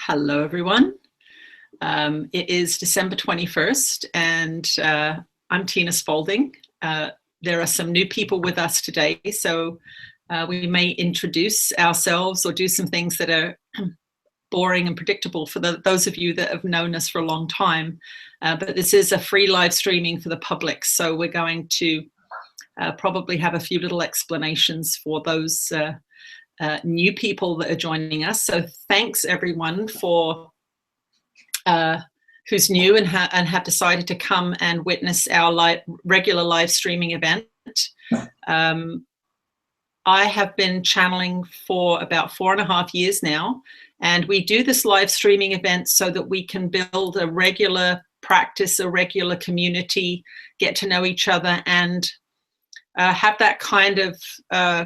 Hello, everyone. It is December 21st, and I'm Tina Spalding. There are some new people with us today, so we may introduce ourselves or do some things that are boring and predictable for those of you that have known us for a long time. But this is a free live streaming for the public, so we're going to probably have a few little explanations for those new people that are joining us. So thanks everyone for who's new and have decided to come and witness our regular live streaming event. I have been channeling for about 4.5 years now, and we do this live streaming event so that we can build a regular practice, a regular community, get to know each other, and have that kind of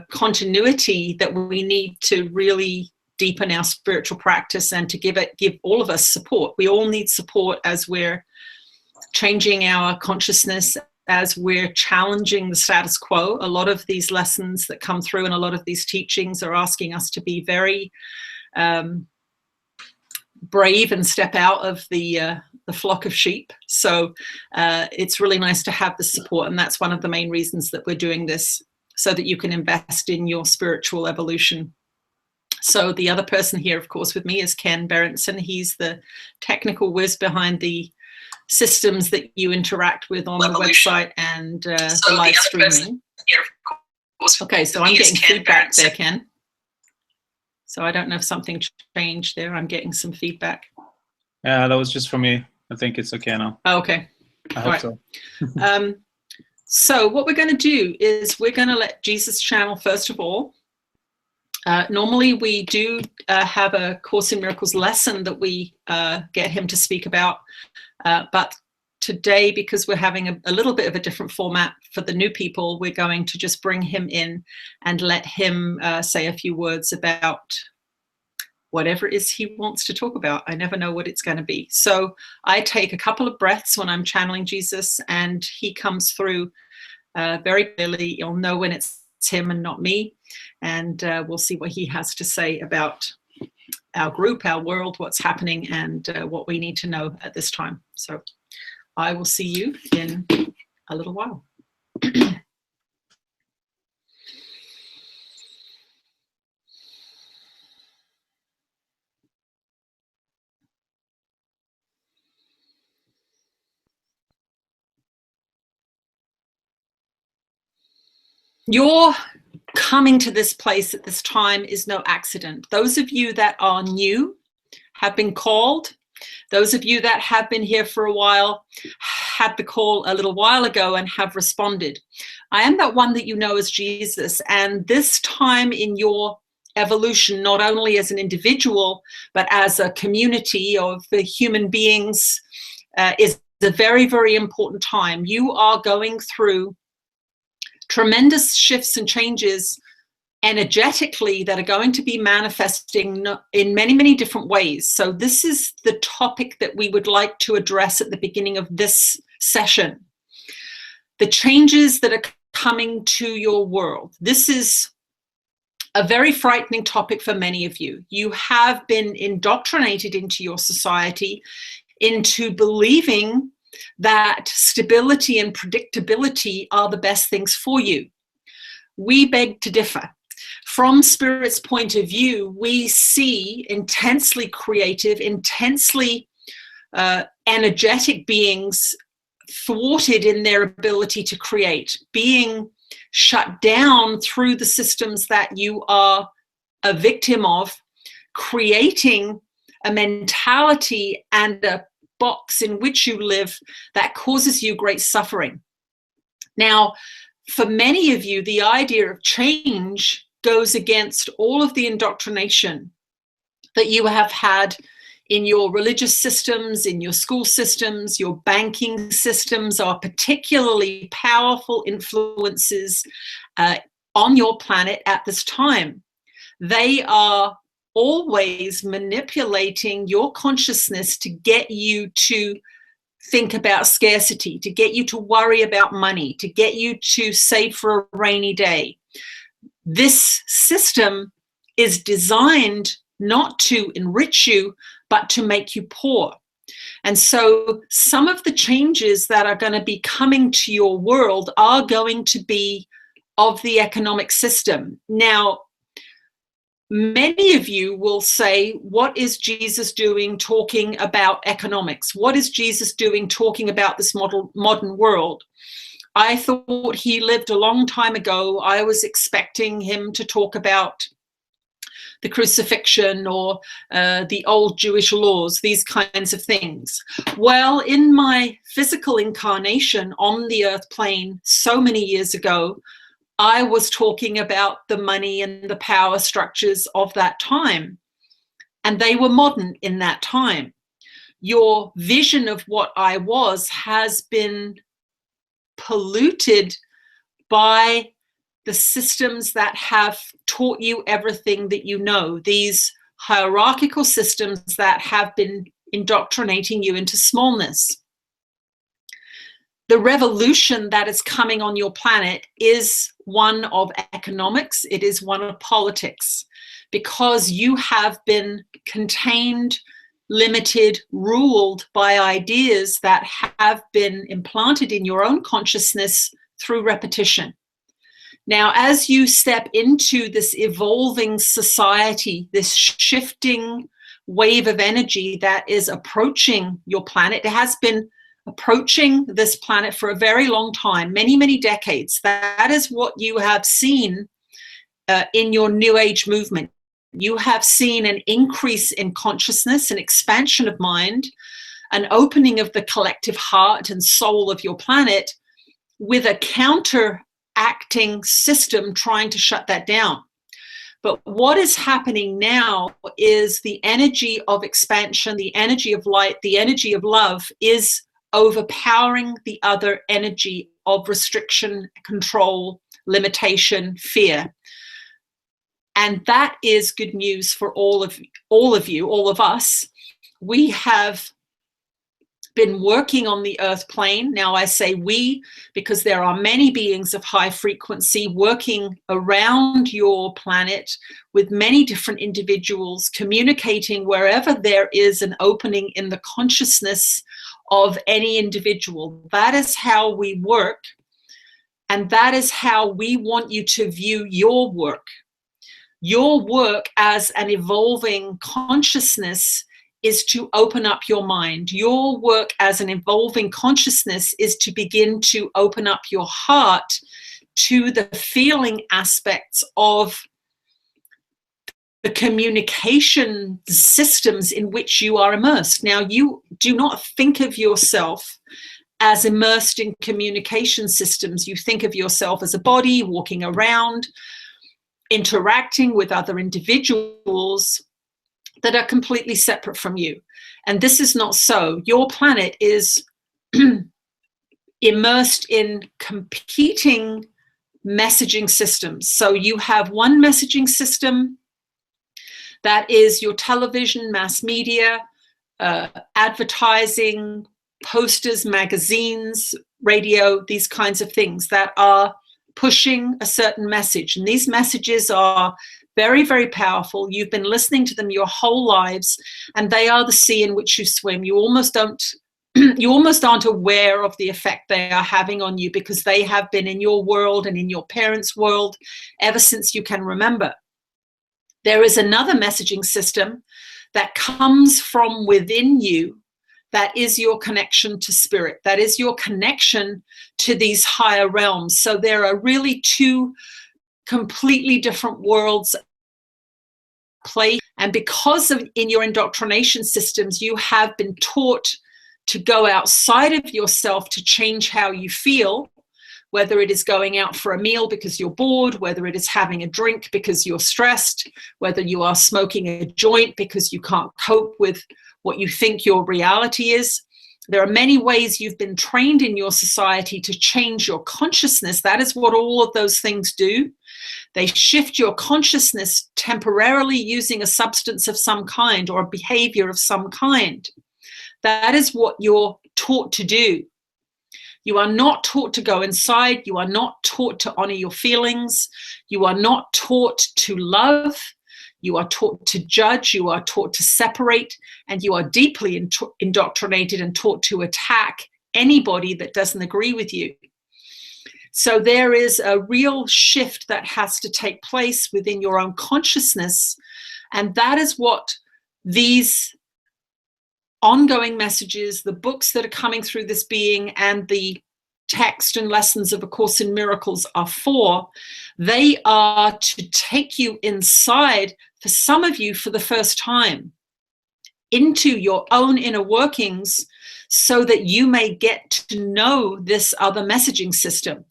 continuity that we need to really deepen our spiritual practice and to give all of us support. We all need support as we're changing our consciousness, as we're challenging the status quo. A lot of these lessons that come through and a lot of these teachings are asking us to be very brave and step out of the flock of sheep. So it's really nice to have the support, and that's one of the main reasons that we're doing this, so that you can invest in your spiritual evolution. So the other person here, of course, with me is Ken Berenson. He's the technical whiz behind the systems that you interact with on the website and the live streaming. Okay, so I'm getting feedback there, Ken. So I don't know if something changed there. I'm getting some feedback. Yeah, that was just for me. I think it's okay now. Oh, okay. I hope so. So what we're going to do is we're going to let Jesus channel first of all. Normally we do have a Course in Miracles lesson that we get him to speak about. But today, because we're having a little bit of a different format for the new people, we're going to just bring him in and let him say a few words about whatever it is he wants to talk about. I never know what it's going to be. So I take a couple of breaths when I'm channeling Jesus, and he comes through very clearly. You'll know when it's him and not me. And we'll see what he has to say about our group, our world, what's happening, and what we need to know at this time. So I will see you in a little while. Your coming to this place at this time is no accident. Those of you that are new have been called. Those of you that have been here for a while had the call a little while ago and have responded. I am that one that you know as Jesus, and this time in your evolution, not only as an individual, but as a community of the human beings, is a very, very important time. You are going through tremendous shifts and changes energetically that are going to be manifesting in many, many different ways. So this is the topic that we would like to address at the beginning of this session. The changes that are coming to your world. This is a very frightening topic for many of you. You have been indoctrinated into your society into believing that stability and predictability are the best things for you. We beg to differ. From Spirit's point of view, we see intensely creative, intensely energetic beings thwarted in their ability to create, being shut down through the systems that you are a victim of, creating a mentality and a box in which you live that causes you great suffering. Now, for many of you, the idea of change goes against all of the indoctrination that you have had in your religious systems, in your school systems. Your banking systems are particularly powerful influences on your planet at this time. They are always manipulating your consciousness to get you to think about scarcity, to get you to worry about money, to get you to save for a rainy day. This system is designed not to enrich you, but to make you poor. And so some of the changes that are going to be coming to your world are going to be of the economic system. Now, many of you will say, what is Jesus doing talking about economics? What is Jesus doing talking about this modern world? I thought he lived a long time ago. I was expecting him to talk about the crucifixion or the old Jewish laws, these kinds of things. Well, in my physical incarnation on the earth plane so many years ago, I was talking about the money and the power structures of that time, and they were modern in that time. Your vision of what I was has been polluted by the systems that have taught you everything that you know, these hierarchical systems that have been indoctrinating you into smallness. The revolution that is coming on your planet is one of economics, it is one of politics, because you have been contained, limited, ruled by ideas that have been implanted in your own consciousness through repetition. Now, as you step into this evolving society, this shifting wave of energy that is approaching your planet, it has been approaching this planet for a very long time, many, many decades. That is what you have seen in your New Age movement. You have seen an increase in consciousness, an expansion of mind, an opening of the collective heart and soul of your planet, with a counteracting system trying to shut that down. But what is happening now is the energy of expansion, the energy of light, the energy of love is overpowering the other energy of restriction, control, limitation, fear. And that is good news for all of you, all of us. We have been working on the earth plane. Now I say we, because there are many beings of high frequency working around your planet with many different individuals, communicating wherever there is an opening in the consciousness of any individual. That is how we work, and that is how we want you to view your work. Your work as an evolving consciousness is to open up your mind. Your work as an evolving consciousness is to begin to open up your heart to the feeling aspects of the communication systems in which you are immersed. Now, you do not think of yourself as immersed in communication systems. You think of yourself as a body walking around, interacting with other individuals that are completely separate from you. And this is not so. Your planet is immersed in competing messaging systems. So you have one messaging system that is your television, mass media, advertising, posters, magazines, radio, these kinds of things that are pushing a certain message. And these messages are very, very powerful. You've been listening to them your whole lives, and they are the sea in which you swim. You almost aren't aware of the effect they are having on you, because they have been in your world and in your parents' world ever since you can remember. There is another messaging system that comes from within you, that is your connection to spirit. That is your connection to these higher realms. So there are really two completely different worlds play. And because of in your indoctrination systems, you have been taught to go outside of yourself to change how you feel, whether it is going out for a meal because you're bored, whether it is having a drink because you're stressed, whether you are smoking a joint because you can't cope with what you think your reality is. There are many ways you've been trained in your society to change your consciousness. That is what all of those things do. They shift your consciousness temporarily using a substance of some kind or a behavior of some kind. That is what you're taught to do. You are not taught to go inside. You are not taught to honor your feelings. You are not taught to love. You are taught to judge, you are taught to separate, and you are deeply indoctrinated and taught to attack anybody that doesn't agree with you. So there is a real shift that has to take place within your own consciousness, and that is what these ongoing messages, the books that are coming through this being, and the text and lessons of A Course in Miracles are for. They are to take you inside, for some of you for the first time, into your own inner workings, so that you may get to know this other messaging system.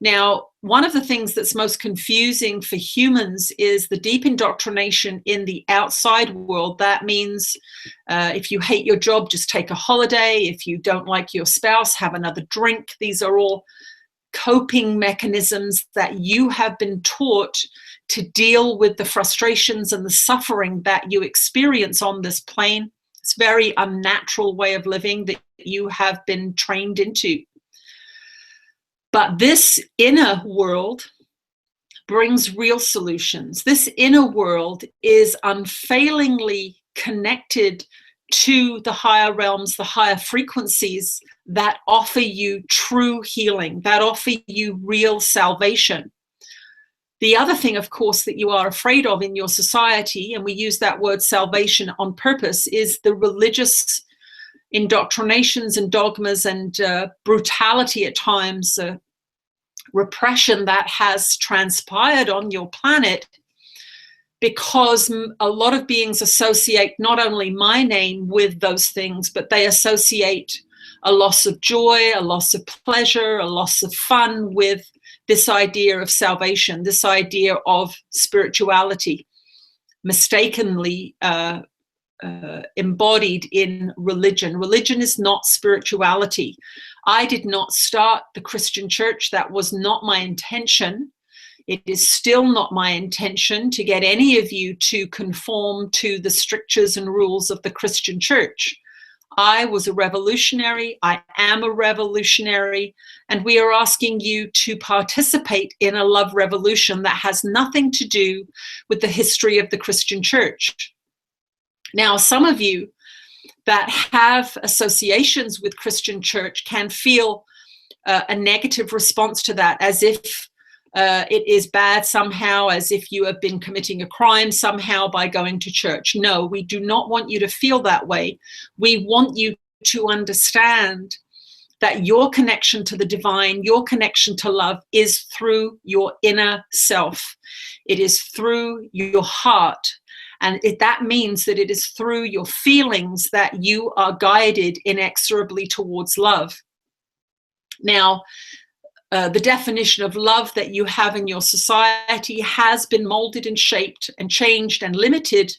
Now, one of the things that's most confusing for humans is the deep indoctrination in the outside world. That means if you hate your job, just take a holiday. If you don't like your spouse, have another drink. These are all coping mechanisms that you have been taught to deal with the frustrations and the suffering that you experience on this plane. It's a very unnatural way of living that you have been trained into. But this inner world brings real solutions. This inner world is unfailingly connected to the higher realms, the higher frequencies that offer you true healing, that offer you real salvation. The other thing, of course, that you are afraid of in your society, and we use that word salvation on purpose, is the religious indoctrinations and dogmas and brutality at times, repression that has transpired on your planet, because a lot of beings associate not only my name with those things, but they associate a loss of joy, a loss of pleasure, a loss of fun with this idea of salvation, this idea of spirituality, mistakenly embodied in religion. Religion is not spirituality. I did not start the Christian church. That was not my intention. It is still not my intention to get any of you to conform to the strictures and rules of the Christian church. I was a revolutionary. I am a revolutionary. And we are asking you to participate in a love revolution that has nothing to do with the history of the Christian church. Now, some of you that have associations with Christian church can feel a negative response to that, as if it is bad somehow, as if you have been committing a crime somehow by going to church. No, we do not want you to feel that way. We want you to understand that your connection to the divine, your connection to love, is through your inner self. It is through your heart. And that means that it is through your feelings that you are guided inexorably towards love. Now, the definition of love that you have in your society has been molded and shaped and changed and limited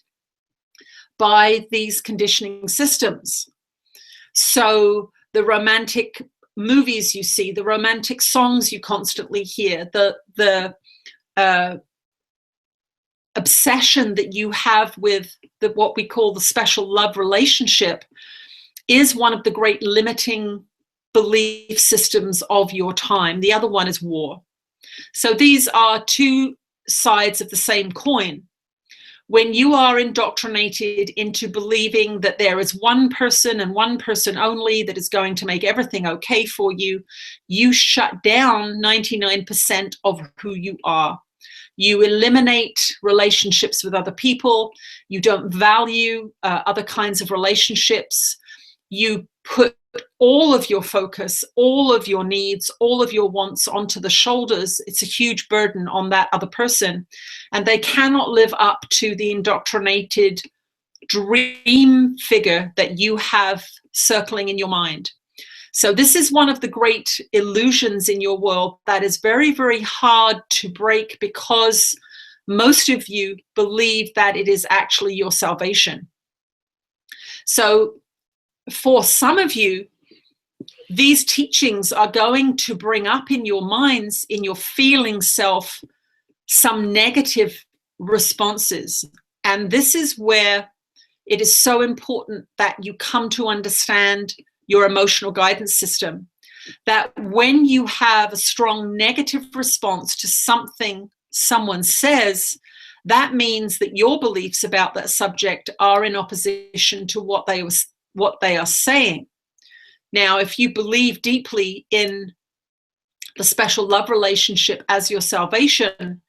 by these conditioning systems. So the romantic movies you see, the romantic songs you constantly hear, the obsession that you have with what we call the special love relationship is one of the great limiting belief systems of your time. The other one is war. So these are two sides of the same coin. When you are indoctrinated into believing that there is one person and one person only that is going to make everything okay for you, you shut down 99% of who you are. You eliminate relationships with other people. You don't value other kinds of relationships. You put all of your focus, all of your needs, all of your wants onto the shoulders. It's a huge burden on that other person. And they cannot live up to the indoctrinated dream figure that you have circling in your mind. So this is one of the great illusions in your world that is very, very hard to break, because most of you believe that it is actually your salvation. So for some of you, these teachings are going to bring up in your minds, in your feeling self, some negative responses. And this is where it is so important that you come to understand your emotional guidance system, that when you have a strong negative response to something someone says, that means that your beliefs about that subject are in opposition to what they are saying. Now, if you believe deeply in the special love relationship as your salvation,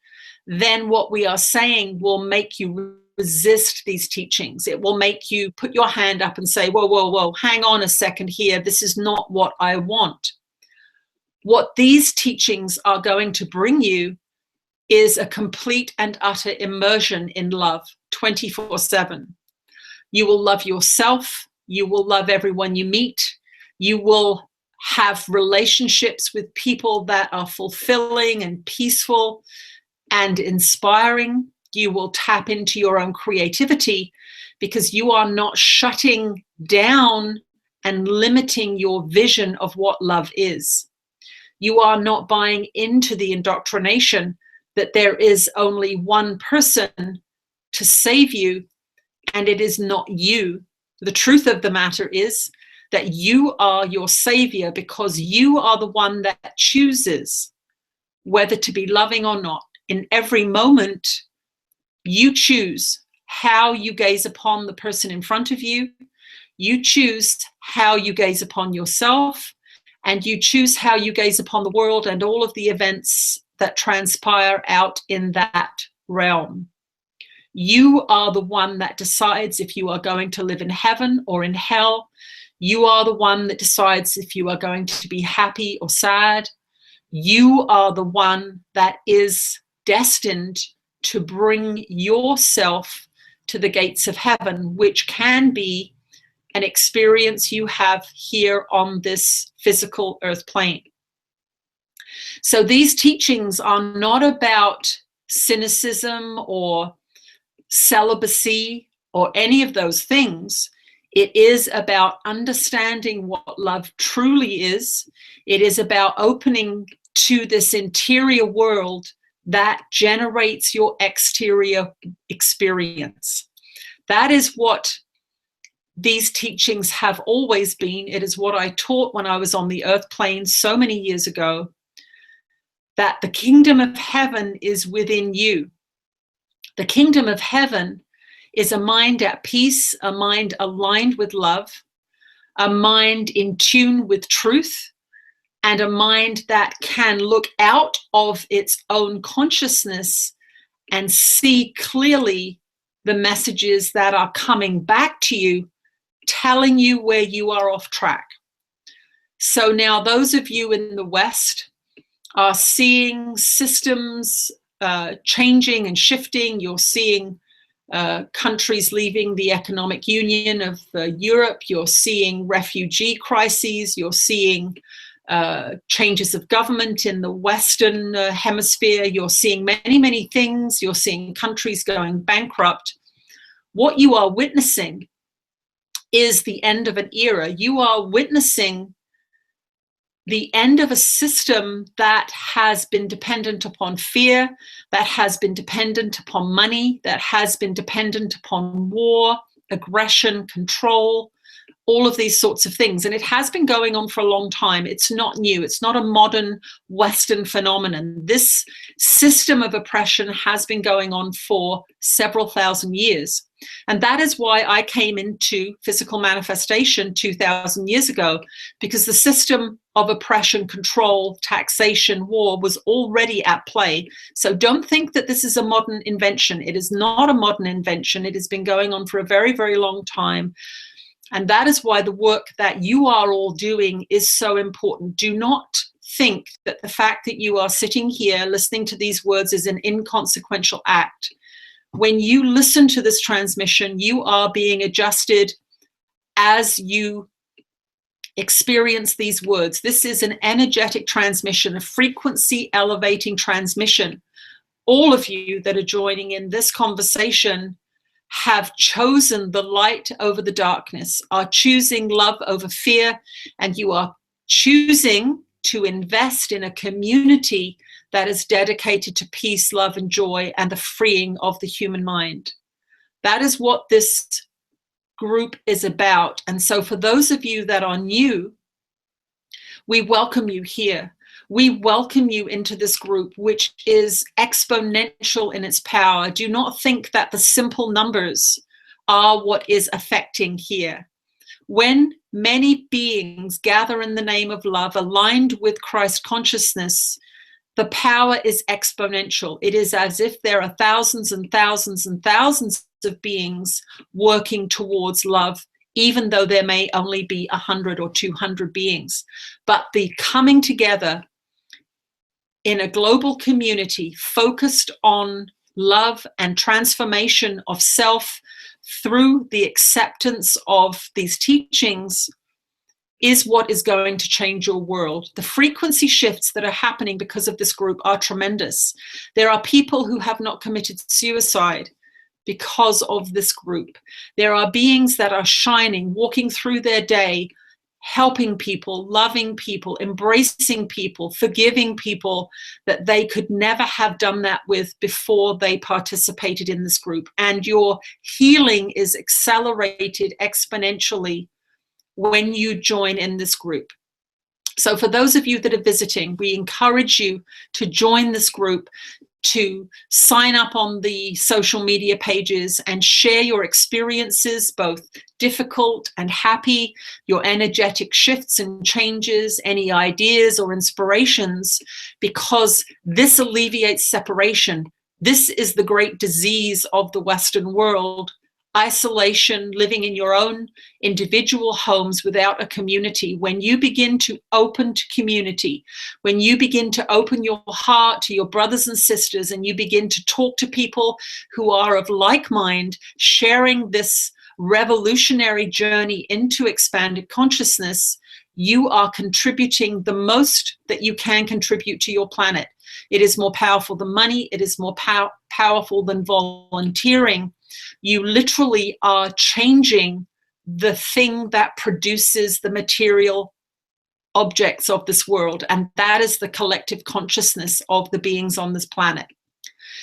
then what we are saying will make you resist these teachings. It will make you put your hand up and say, whoa, whoa, whoa, hang on a second here. This is not what I want. What these teachings are going to bring you is a complete and utter immersion in love 24/7. You will love yourself. You will love everyone you meet. You will have relationships with people that are fulfilling and peaceful and inspiring. You will tap into your own creativity because you are not shutting down and limiting your vision of what love is. You are not buying into the indoctrination that there is only one person to save you, and it is not you. The truth of the matter is that you are your savior because you are the one that chooses whether to be loving or not. In every moment, you choose how you gaze upon the person in front of you. You choose how you gaze upon yourself, and you choose how you gaze upon the world and all of the events that transpire out in that realm. You are the one that decides if you are going to live in heaven or in hell. You are the one that decides if you are going to be happy or sad. You are the one that is destined to bring yourself to the gates of heaven, which can be an experience you have here on this physical earth plane. So these teachings are not about cynicism or celibacy or any of those things. It is about understanding what love truly is. It is about opening to this interior world that generates your exterior experience. That is what these teachings have always been. It is what I taught when I was on the earth plane so many years ago, that the kingdom of heaven is within you. The kingdom of heaven is a mind at peace, a mind aligned with love, a mind in tune with truth, and a mind that can look out of its own consciousness and see clearly the messages that are coming back to you, telling you where you are off track. So now those of you in the West are seeing systems changing and shifting. You're seeing countries leaving the economic union of Europe. You're seeing refugee crises. You're seeing changes of government in the Western hemisphere. You're seeing many, many things. You're seeing countries going bankrupt. What you are witnessing is the end of an era. You are witnessing the end of a system that has been dependent upon fear, that has been dependent upon money, that has been dependent upon war, aggression, control, all of these sorts of things. And it has been going on for a long time. It's not new. It's not a modern Western phenomenon. This system of oppression has been going on for several thousand years. And that is why I came into physical manifestation 2,000 years ago, because the system of oppression, control, taxation, war was already at play. So don't think that this is a modern invention. It is not a modern invention. It has been going on for a very, very long time. And that is why the work that you are all doing is so important. Do not think that the fact that you are sitting here listening to these words is an inconsequential act. When you listen to this transmission, you are being adjusted as you experience these words. This is an energetic transmission, a frequency elevating transmission. All of you that are joining in this conversation have chosen the light over the darkness, are choosing love over fear, and you are choosing to invest in a community that is dedicated to peace, love, and joy, and the freeing of the human mind. That is what this group is about. And so for those of you that are new, we welcome you here. We welcome you into this group, which is exponential in its power. Do not think that the simple numbers are what is affecting here. When many beings gather in the name of love, aligned with Christ consciousness, the power is exponential. It is as if there are thousands and thousands and thousands of beings working towards love, even though there may only be 100 or 200 beings. But the coming together in a global community focused on love and transformation of self through the acceptance of these teachings is what is going to change your world. The frequency shifts that are happening because of this group are tremendous. There are people who have not committed suicide because of this group. There are beings that are shining, walking through their day, helping people, loving people, embracing people, forgiving people that they could never have done that with before they participated in this group. And your healing is accelerated exponentially when you join in this group. So for those of you that are visiting, we encourage you to join this group, to sign up on the social media pages and share your experiences, both difficult and happy, your energetic shifts and changes, any ideas or inspirations, because this alleviates separation. This is the great disease of the Western world. Isolation, living in your own individual homes without a community. When you begin to open to community, when you begin to open your heart to your brothers and sisters, and you begin to talk to people who are of like mind, sharing this revolutionary journey into expanded consciousness, you are contributing the most that you can contribute to your planet. It is more powerful than money. It is more powerful than volunteering. You literally are changing the thing that produces the material objects of this world, and that is the collective consciousness of the beings on this planet.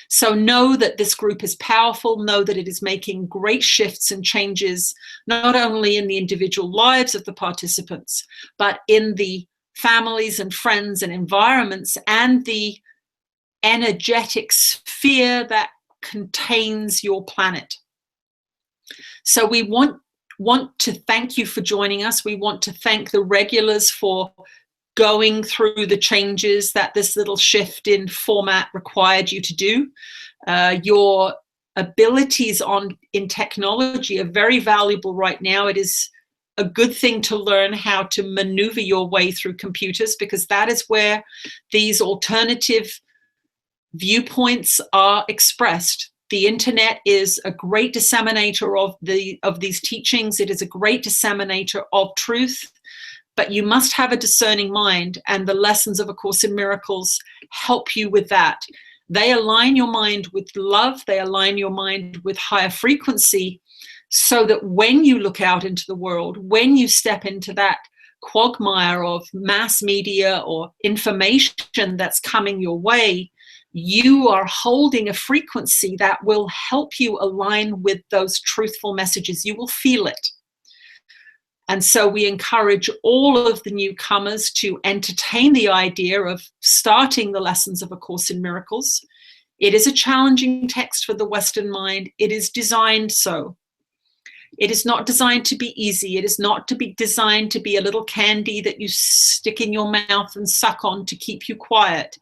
So know that this group is powerful, know that it is making great shifts and changes, not only in the individual lives of the participants, but in the families and friends and environments and the energetic sphere that contains your planet. So we want to thank you for joining us. We want to thank the regulars for going through the changes that this little shift in format required you to do. Your abilities in technology are very valuable right now. It is a good thing to learn how to maneuver your way through computers, because that is where these alternative viewpoints are expressed. The internet is a great disseminator of these teachings. It is a great disseminator of truth, but you must have a discerning mind, and the lessons of A Course in Miracles help you with that. They align your mind with love. They align your mind with higher frequency, so that when you look out into the world, when you step into that quagmire of mass media or information that's coming your way, you are holding a frequency that will help you align with those truthful messages. You will feel it. And so we encourage all of the newcomers to entertain the idea of starting the lessons of A Course in Miracles. It is a challenging text for the Western mind. It is designed so. It is not designed to be easy. It is not to be designed to be a little candy that you stick in your mouth and suck on to keep you quiet.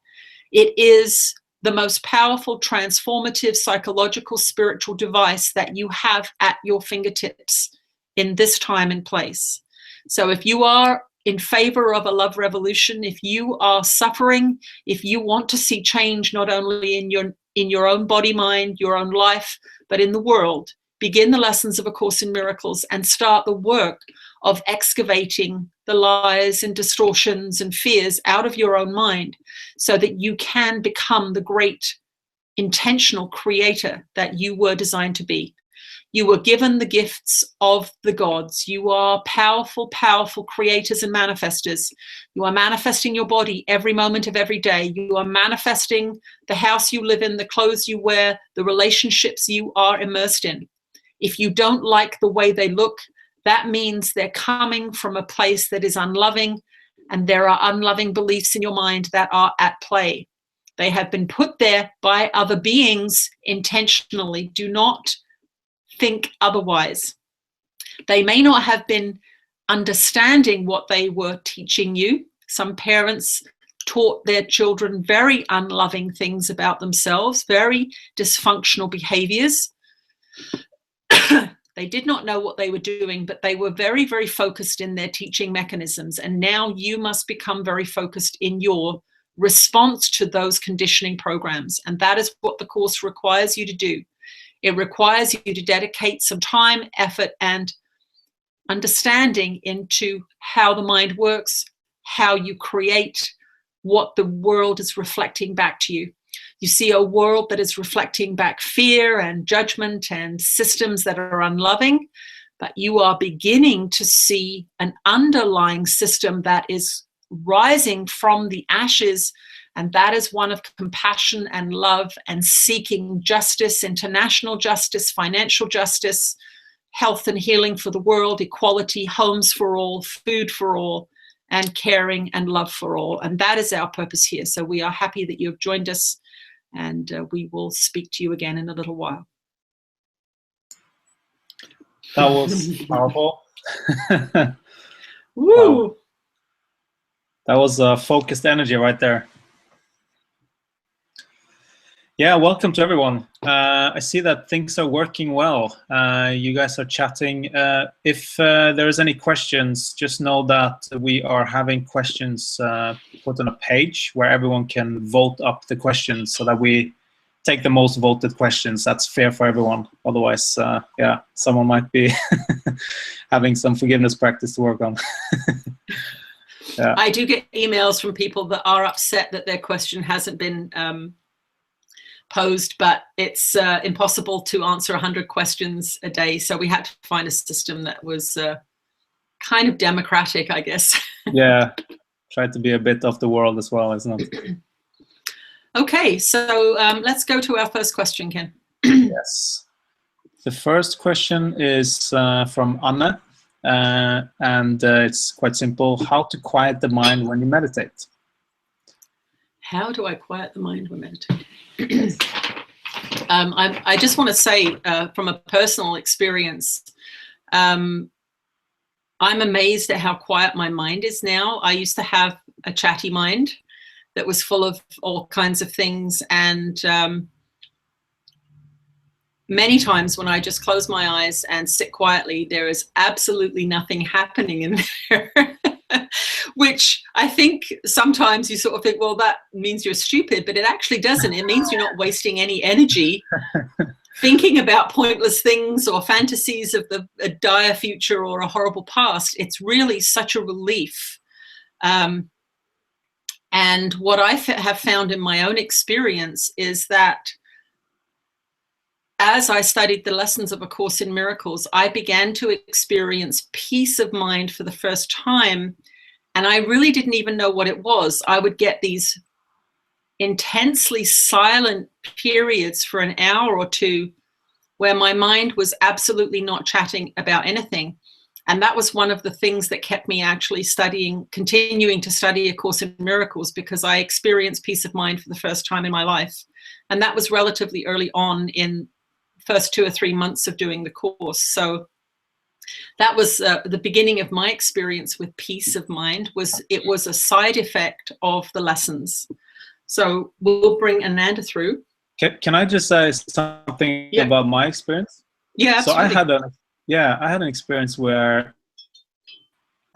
It is the most powerful, transformative, psychological, spiritual device that you have at your fingertips in this time and place. So if you are in favor of a love revolution, if you are suffering, if you want to see change not only in your own body, mind, your own life, but in the world, begin the lessons of A Course in Miracles and start the work of excavating the lies and distortions and fears out of your own mind, so that you can become the great intentional creator that you were designed to be. You were given the gifts of the gods. You are powerful, powerful creators and manifestors. You are manifesting your body every moment of every day. You are manifesting the house you live in, the clothes you wear, the relationships you are immersed in. If you don't like the way they look, that means they're coming from a place that is unloving, and there are unloving beliefs in your mind that are at play. They have been put there by other beings intentionally. Do not think otherwise. They may not have been understanding what they were teaching you. Some parents taught their children very unloving things about themselves, very dysfunctional behaviors. They did not know what they were doing, but they were very, very focused in their teaching mechanisms. And now you must become very focused in your response to those conditioning programs. And that is what the course requires you to do. It requires you to dedicate some time, effort, and understanding into how the mind works, how you create what the world is reflecting back to you. You see a world that is reflecting back fear and judgment and systems that are unloving, but you are beginning to see an underlying system that is rising from the ashes, and that is one of compassion and love and seeking justice, international justice, financial justice, health and healing for the world, equality, homes for all, food for all, and caring and love for all. And that is our purpose here. So we are happy that you have joined us, and we will speak to you again in a little while. That was powerful. Woo! Wow. That was focused energy right there. Yeah, welcome to everyone. I see that things are working well. You guys are chatting. If there is any questions, just know that we are having questions put on a page where everyone can vote up the questions so that we take the most voted questions. That's fair for everyone. Otherwise, yeah, someone might be having some forgiveness practice to work on. Yeah. I do get emails from people that are upset that their question hasn't been posed, but it's impossible to answer 100 questions a day. So we had to find a system that was kind of democratic, I guess. Yeah, try to be a bit of the world as well, isn't it? Okay, so let's go to our first question, Ken. Yes. The first question is from Anna, and it's quite simple. How to quiet the mind when you meditate? How do I quiet the mind when meditating? I just want to say from a personal experience, I'm amazed at how quiet my mind is now. I used to have a chatty mind that was full of all kinds of things, and many times when I just close my eyes and sit quietly, there is absolutely nothing happening in there. Which I think sometimes you sort of think, well, that means you're stupid, but it actually doesn't. It means you're not wasting any energy thinking about pointless things or fantasies of a dire future or a horrible past. It's really such a relief. And what I have found in my own experience is that as I studied the lessons of A Course in Miracles, I began to experience peace of mind for the first time. And I really didn't even know what it was. I would get these intensely silent periods for an hour or two where my mind was absolutely not chatting about anything. And that was one of the things that kept me actually continuing to study A Course in Miracles, because I experienced peace of mind for the first time in my life. And that was relatively early on in the first 2 or 3 months of doing the course. So that was the beginning of my experience with peace of mind. It was a side effect of the lessons. So we'll bring Ananda through. Can I just say something about my experience? Yeah, absolutely. So I had an experience where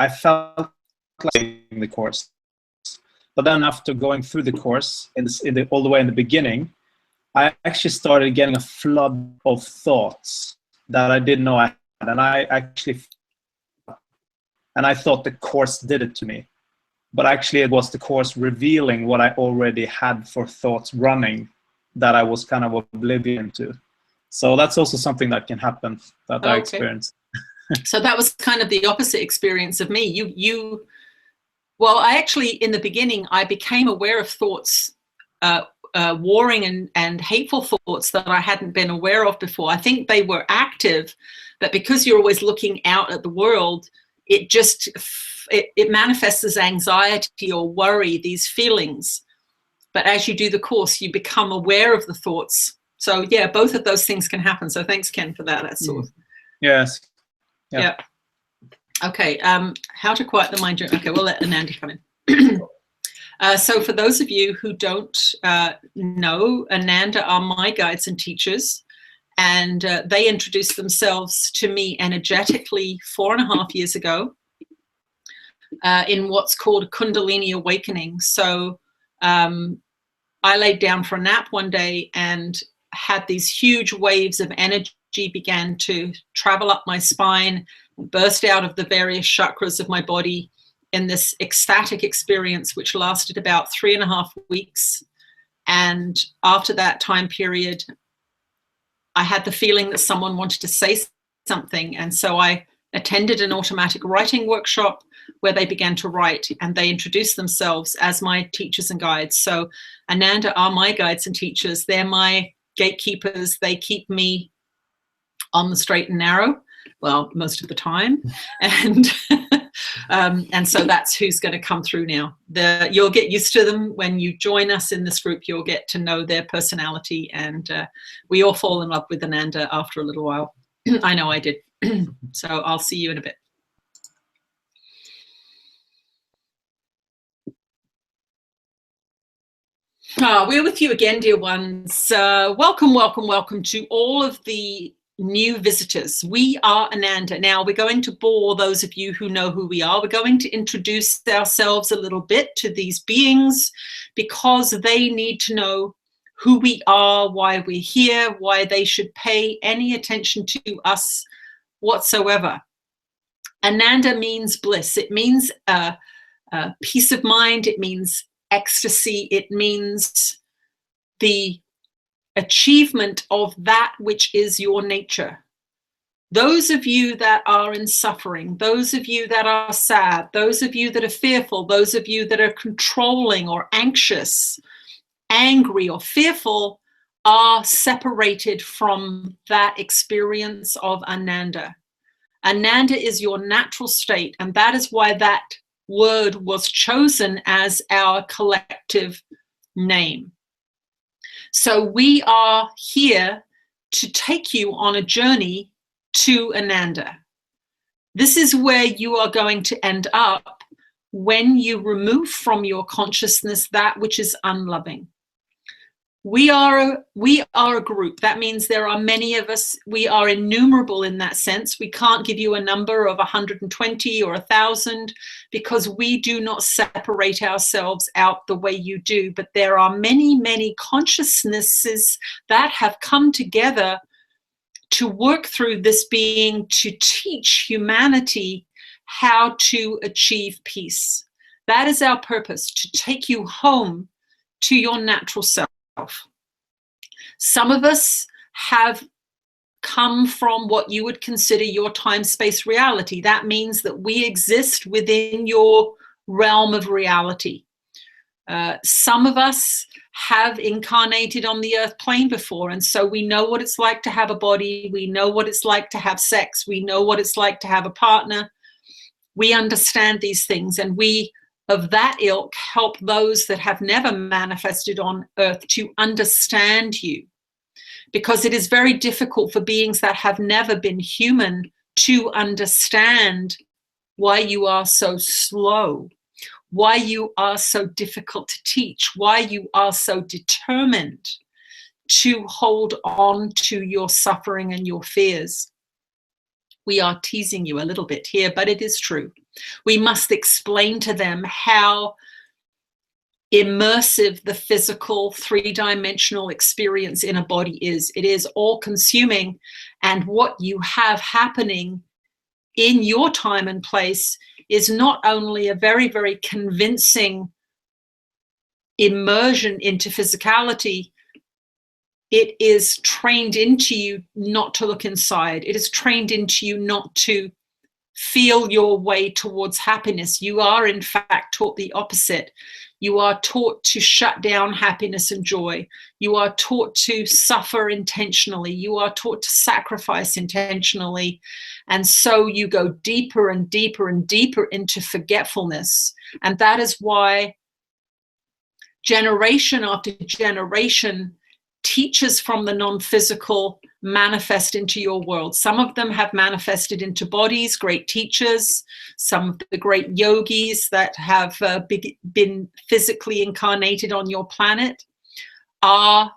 I felt like in the course, but then after going through the course all the way in the beginning, I actually started getting a flood of thoughts that I didn't know I had. And I thought the course did it to me, but actually it was the course revealing what I already had for thoughts running that I was kind of oblivion to. So that's also something that can happen that I experienced. So that was kind of the opposite experience of me. Well, I actually, in the beginning, I became aware of thoughts, warring and hateful thoughts that I hadn't been aware of before. I think they were active, but because you're always looking out at the world, it just it manifests as anxiety or worry, these feelings. But as you do the course, you become aware of the thoughts. So yeah, both of those things can happen. So thanks, Ken, for that. That's sort of. Yes. Yeah. Okay. How to quiet the mind. Okay, we'll let Ananda come in. So for those of you who don't know, Ananda are my guides and teachers, and they introduced themselves to me energetically 4.5 years ago in what's called Kundalini awakening. So I laid down for a nap one day and had these huge waves of energy began to travel up my spine, burst out of the various chakras of my body in this ecstatic experience, which lasted about 3.5 weeks. And after that time period, I had the feeling that someone wanted to say something. And so I attended an automatic writing workshop where they began to write, and they introduced themselves as my teachers and guides. So Ananda are my guides and teachers. They're my gatekeepers. They keep me on the straight and narrow, well, most of the time. And so that's who's going to come through now. You'll get used to them. When you join us in this group, you'll get to know their personality, and we all fall in love with Ananda after a little while. I know I did. So I'll see you in a bit. We're with you again, dear ones. Welcome, welcome, welcome to all of the new visitors. We are Ananda. Now we're going to bore those of you who know who we are. We're going to introduce ourselves a little bit to these beings because they need to know who we are, why we're here, why they should pay any attention to us whatsoever. Ananda means bliss. It means peace of mind. It means ecstasy. It means the achievement of that which is your nature. Those of you that are in suffering, those of you that are sad, those of you that are fearful, those of you that are controlling or anxious, angry or fearful, are separated from that experience of Ananda. Ananda is your natural state, and that is why that word was chosen as our collective name. So we are here to take you on a journey to Ananda. This is where you are going to end up when you remove from your consciousness that which is unloving. We are a group. That means there are many of us. We are innumerable in that sense. We can't give you a number of 120 or 1,000 because we do not separate ourselves out the way you do. But there are many, many consciousnesses that have come together to work through this being, to teach humanity how to achieve peace. That is our purpose, to take you home to your natural self. Some of us have come from what you would consider your time-space reality. That means that we exist within your realm of reality. Some of us have incarnated on the earth plane before, and so we know what it's like to have a body. We know what it's like to have sex. We know what it's like to have a partner. We understand these things, and we of that ilk help those that have never manifested on earth to understand you, because it is very difficult for beings that have never been human to understand why you are so slow, why you are so difficult to teach, why you are so determined to hold on to your suffering and your fears. We are teasing you a little bit here, but it is true. We must explain to them how immersive the physical three-dimensional experience in a body is. It is all-consuming, and what you have happening in your time and place is not only a very, very convincing immersion into physicality, it is trained into you not to look inside. It is trained into you not to feel your way towards happiness. You are, in fact, taught the opposite. You are taught to shut down happiness and joy. You are taught to suffer intentionally. You are taught to sacrifice intentionally. And so you go deeper and deeper and deeper into forgetfulness. And that is why generation after generation, teachers from the non-physical manifest into your world. Some of them have manifested into bodies, great teachers. Some of the great yogis that have been physically incarnated on your planet are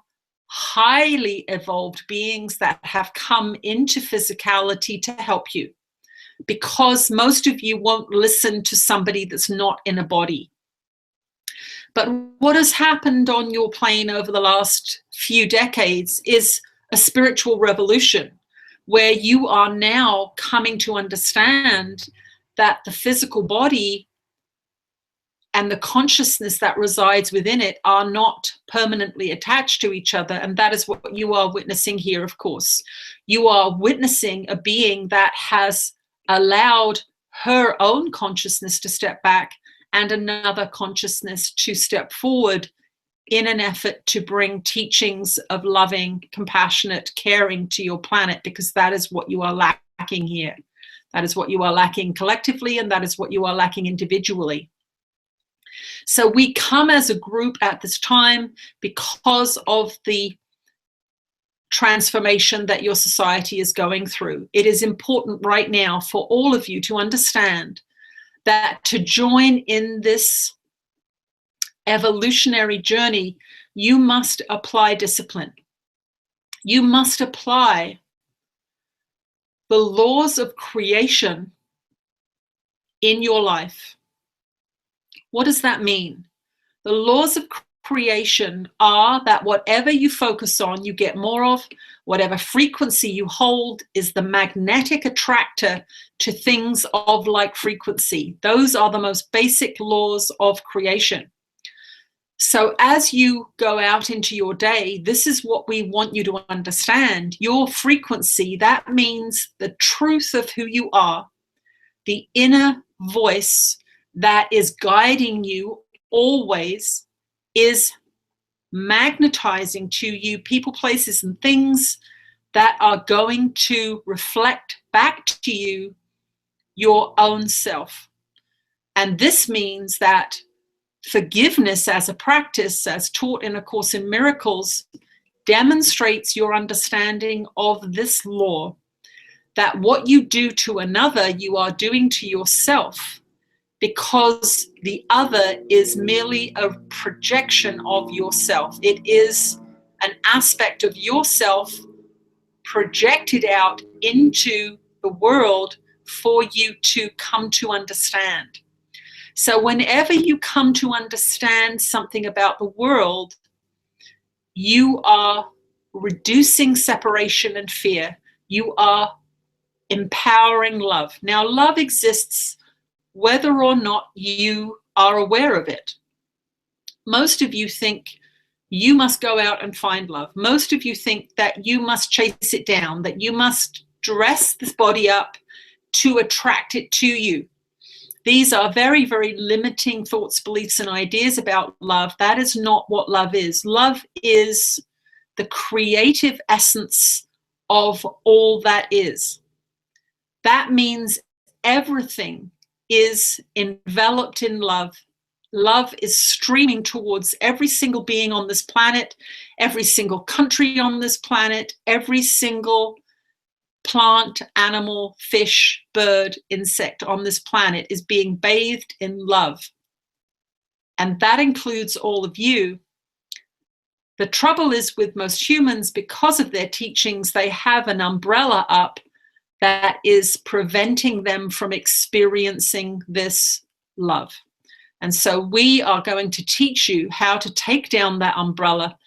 highly evolved beings that have come into physicality to help you, because most of you won't listen to somebody that's not in a body. But what has happened on your plane over the last few decades is a spiritual revolution, where you are now coming to understand that the physical body and the consciousness that resides within it are not permanently attached to each other. And that is what you are witnessing here, of course. You are witnessing a being that has allowed her own consciousness to step back and another consciousness to step forward in an effort to bring teachings of loving, compassionate, caring to your planet, because that is what you are lacking here. That is what you are lacking collectively, and that is what you are lacking individually. So we come as a group at this time because of the transformation that your society is going through. It is important right now for all of you to understand that to join in this evolutionary journey, you must apply discipline. You must apply the laws of creation in your life. What does that mean? The laws of creation are that whatever you focus on, you get more of. Whatever frequency you hold is the magnetic attractor to things of like frequency. Those are the most basic laws of creation. So as you go out into your day, this is what we want you to understand. Your frequency, that means the truth of who you are, the inner voice that is guiding you always, is magnetizing to you people, places, and things that are going to reflect back to you your own self. And this means that forgiveness as a practice, as taught in A Course in Miracles, demonstrates your understanding of this law, that what you do to another, you are doing to yourself, because the other is merely a projection of yourself. It is an aspect of yourself projected out into the world for you to come to understand. So whenever you come to understand something about the world, you are reducing separation and fear. You are empowering love. Now, love exists whether or not you are aware of it. Most of you think you must go out and find love. Most of you think that you must chase it down, that you must dress this body up to attract it to you. These are very, very limiting thoughts, beliefs, and ideas about love. That is not what love is. Love is the creative essence of all that is. That means everything is enveloped in love. Love is streaming towards every single being on this planet, every single country on this planet, every single plant, animal, fish, bird, insect on this planet is being bathed in love. And that includes all of you. The trouble is with most humans, because of their teachings, they have an umbrella up that is preventing them from experiencing this love. And so we are going to teach you how to take down that umbrella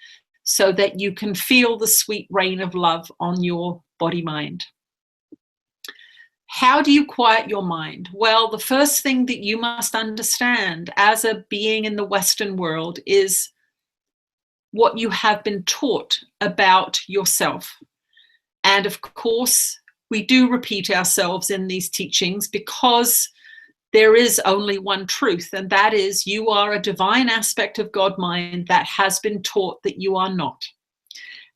so that you can feel the sweet rain of love on your body-mind. How do you quiet your mind? Well, the first thing that you must understand as a being in the Western world is what you have been taught about yourself. And of course, we do repeat ourselves in these teachings because there is only one truth, and that is you are a divine aspect of God mind that has been taught that you are not.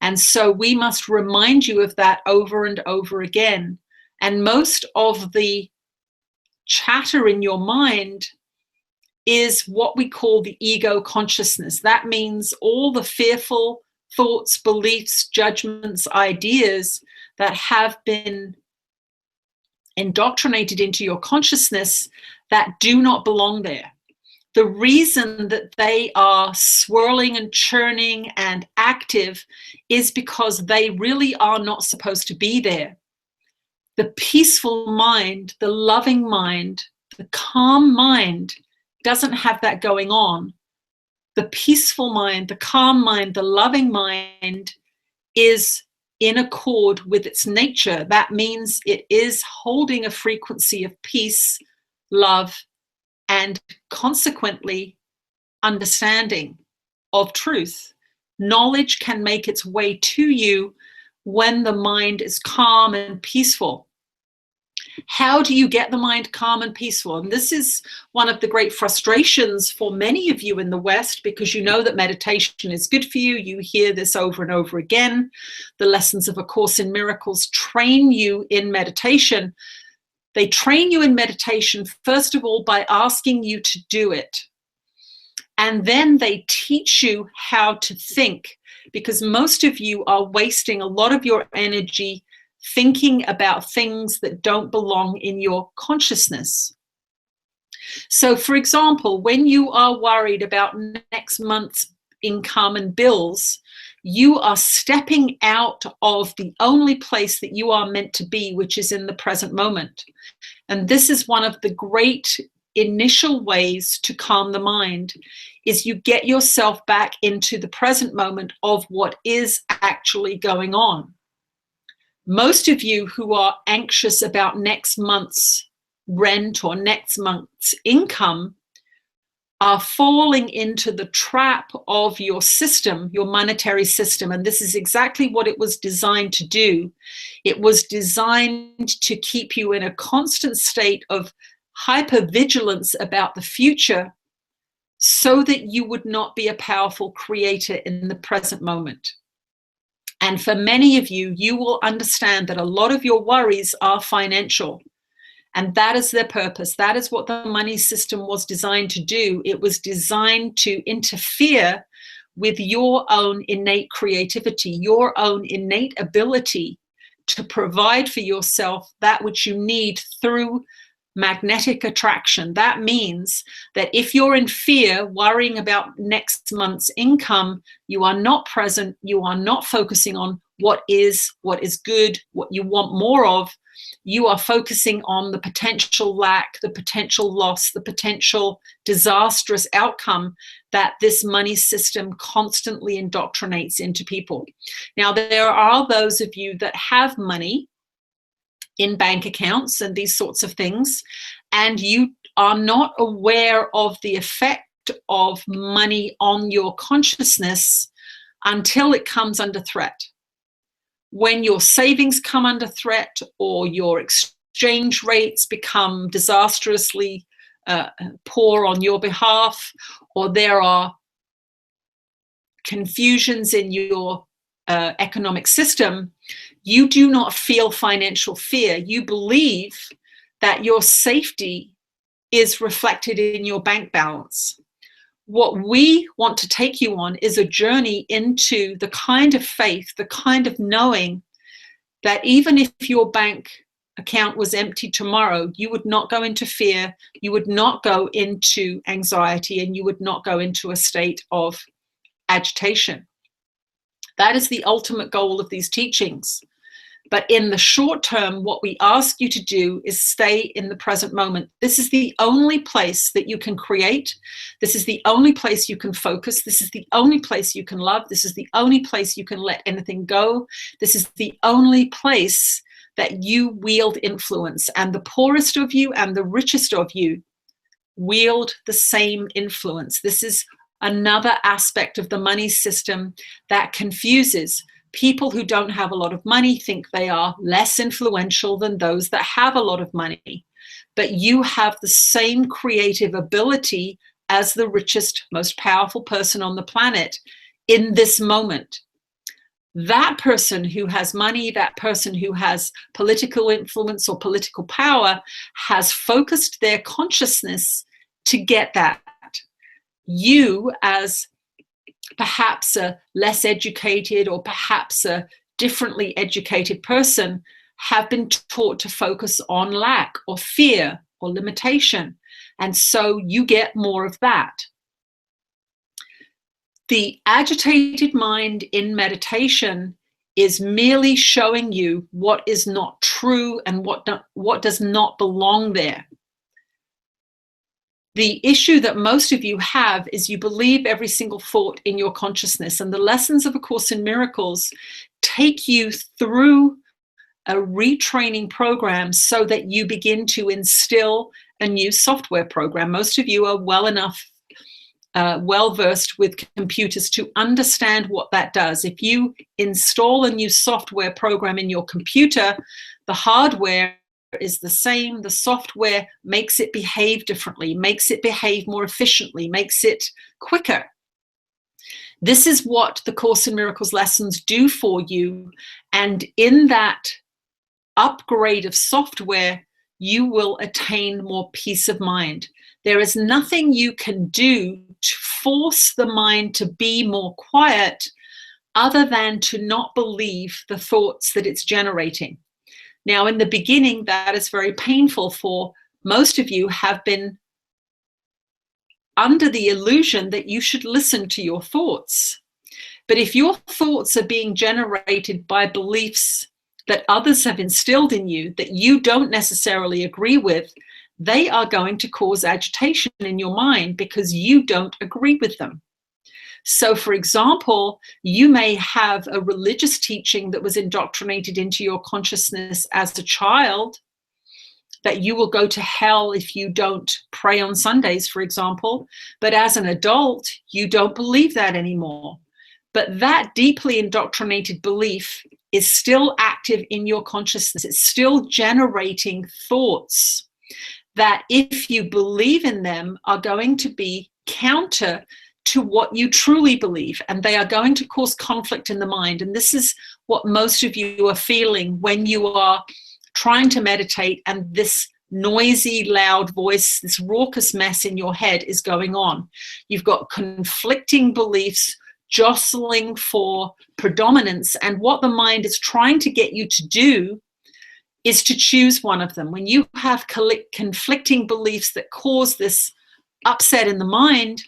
And so we must remind you of that over and over again. And most of the chatter in your mind is what we call the ego consciousness. That means all the fearful thoughts, beliefs, judgments, ideas that have been indoctrinated into your consciousness that do not belong there. The reason that they are swirling and churning and active is because they really are not supposed to be there. The peaceful mind, the loving mind, the calm mind doesn't have that going on. The peaceful mind, the calm mind, the loving mind is in accord with its nature. That means it is holding a frequency of peace, love, and consequently understanding of truth. Knowledge can make its way to you when the mind is calm and peaceful. How do you get the mind calm and peaceful? And this is one of the great frustrations for many of you in the West, because you know that meditation is good for you. You hear this over and over again. The lessons of A Course in Miracles train you in meditation. They train you in meditation, first of all, by asking you to do it. And then they teach you how to think, because most of you are wasting a lot of your energy thinking about things that don't belong in your consciousness. So, for example, when you are worried about next month's income and bills, you are stepping out of the only place that you are meant to be, which is in the present moment. And this is one of the great initial ways to calm the mind, is you get yourself back into the present moment of what is actually going on. Most of you who are anxious about next month's rent or next month's income are falling into the trap of your system, your monetary system. And this is exactly what it was designed to do. It was designed to keep you in a constant state of hypervigilance about the future so that you would not be a powerful creator in the present moment. And for many of you, you will understand that a lot of your worries are financial. And that is their purpose. That is what the money system was designed to do. It was designed to interfere with your own innate creativity, your own innate ability to provide for yourself that which you need through magnetic attraction. That means that if you're in fear, worrying about next month's income, you are not present, you are not focusing on what is good, what you want more of. You are focusing on the potential lack, the potential loss, the potential disastrous outcome that this money system constantly indoctrinates into people. Now, there are those of you that have money in bank accounts and these sorts of things, and you are not aware of the effect of money on your consciousness until it comes under threat. When your savings come under threat, or your exchange rates become disastrously poor on your behalf, or there are confusions in your economic system, you do not feel financial fear. You believe that your safety is reflected in your bank balance. What we want to take you on is a journey into the kind of faith, the kind of knowing that even if your bank account was empty tomorrow, you would not go into fear, you would not go into anxiety, and you would not go into a state of agitation. That is the ultimate goal of these teachings. But in the short term, what we ask you to do is stay in the present moment. This is the only place that you can create. This is the only place you can focus. This is the only place you can love. This is the only place you can let anything go. This is the only place that you wield influence. And the poorest of you and the richest of you wield the same influence. This is another aspect of the money system that confuses. People who don't have a lot of money think they are less influential than those that have a lot of money. But you have the same creative ability as the richest, most powerful person on the planet in this moment. That person who has money, that person who has political influence or political power, has focused their consciousness to get that. You, as perhaps a less educated or perhaps a differently educated person, have been taught to focus on lack or fear or limitation. And so you get more of that. The agitated mind in meditation is merely showing you what is not true and what does not belong there. The issue that most of you have is you believe every single thought in your consciousness, and the lessons of A Course in Miracles take you through a retraining program so that you begin to instill a new software program. Most of you are well versed with computers to understand what that does. If you install a new software program in your computer, the hardware is the same. The software makes it behave differently, makes it behave more efficiently, makes it quicker. This is what the Course in Miracles lessons do for you. And in that upgrade of software, you will attain more peace of mind. There is nothing you can do to force the mind to be more quiet other than to not believe the thoughts that it's generating. Now, in the beginning, that is very painful for most of you have been under the illusion that you should listen to your thoughts. But if your thoughts are being generated by beliefs that others have instilled in you that you don't necessarily agree with, they are going to cause agitation in your mind because you don't agree with them. So, for example, you may have a religious teaching that was indoctrinated into your consciousness as a child, that you will go to hell if you don't pray on Sundays, for example. But as an adult, you don't believe that anymore. But that deeply indoctrinated belief is still active in your consciousness. It's still generating thoughts that, if you believe in them, are going to be counter to what you truly believe, and they are going to cause conflict in the mind. And this is what most of you are feeling when you are trying to meditate and this noisy, loud voice, this raucous mess in your head is going on. You've got conflicting beliefs jostling for predominance, and what the mind is trying to get you to do is to choose one of them. When you have conflicting beliefs that cause this upset in the mind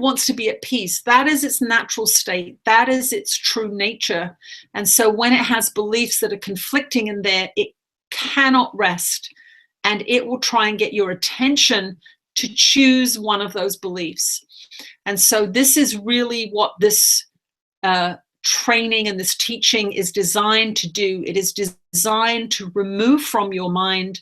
wants to be at peace. That is its natural state. That is its true nature. And so when it has beliefs that are conflicting in there, it cannot rest. And it will try and get your attention to choose one of those beliefs. And so this is really what this training and this teaching is designed to do. It is designed to remove from your mind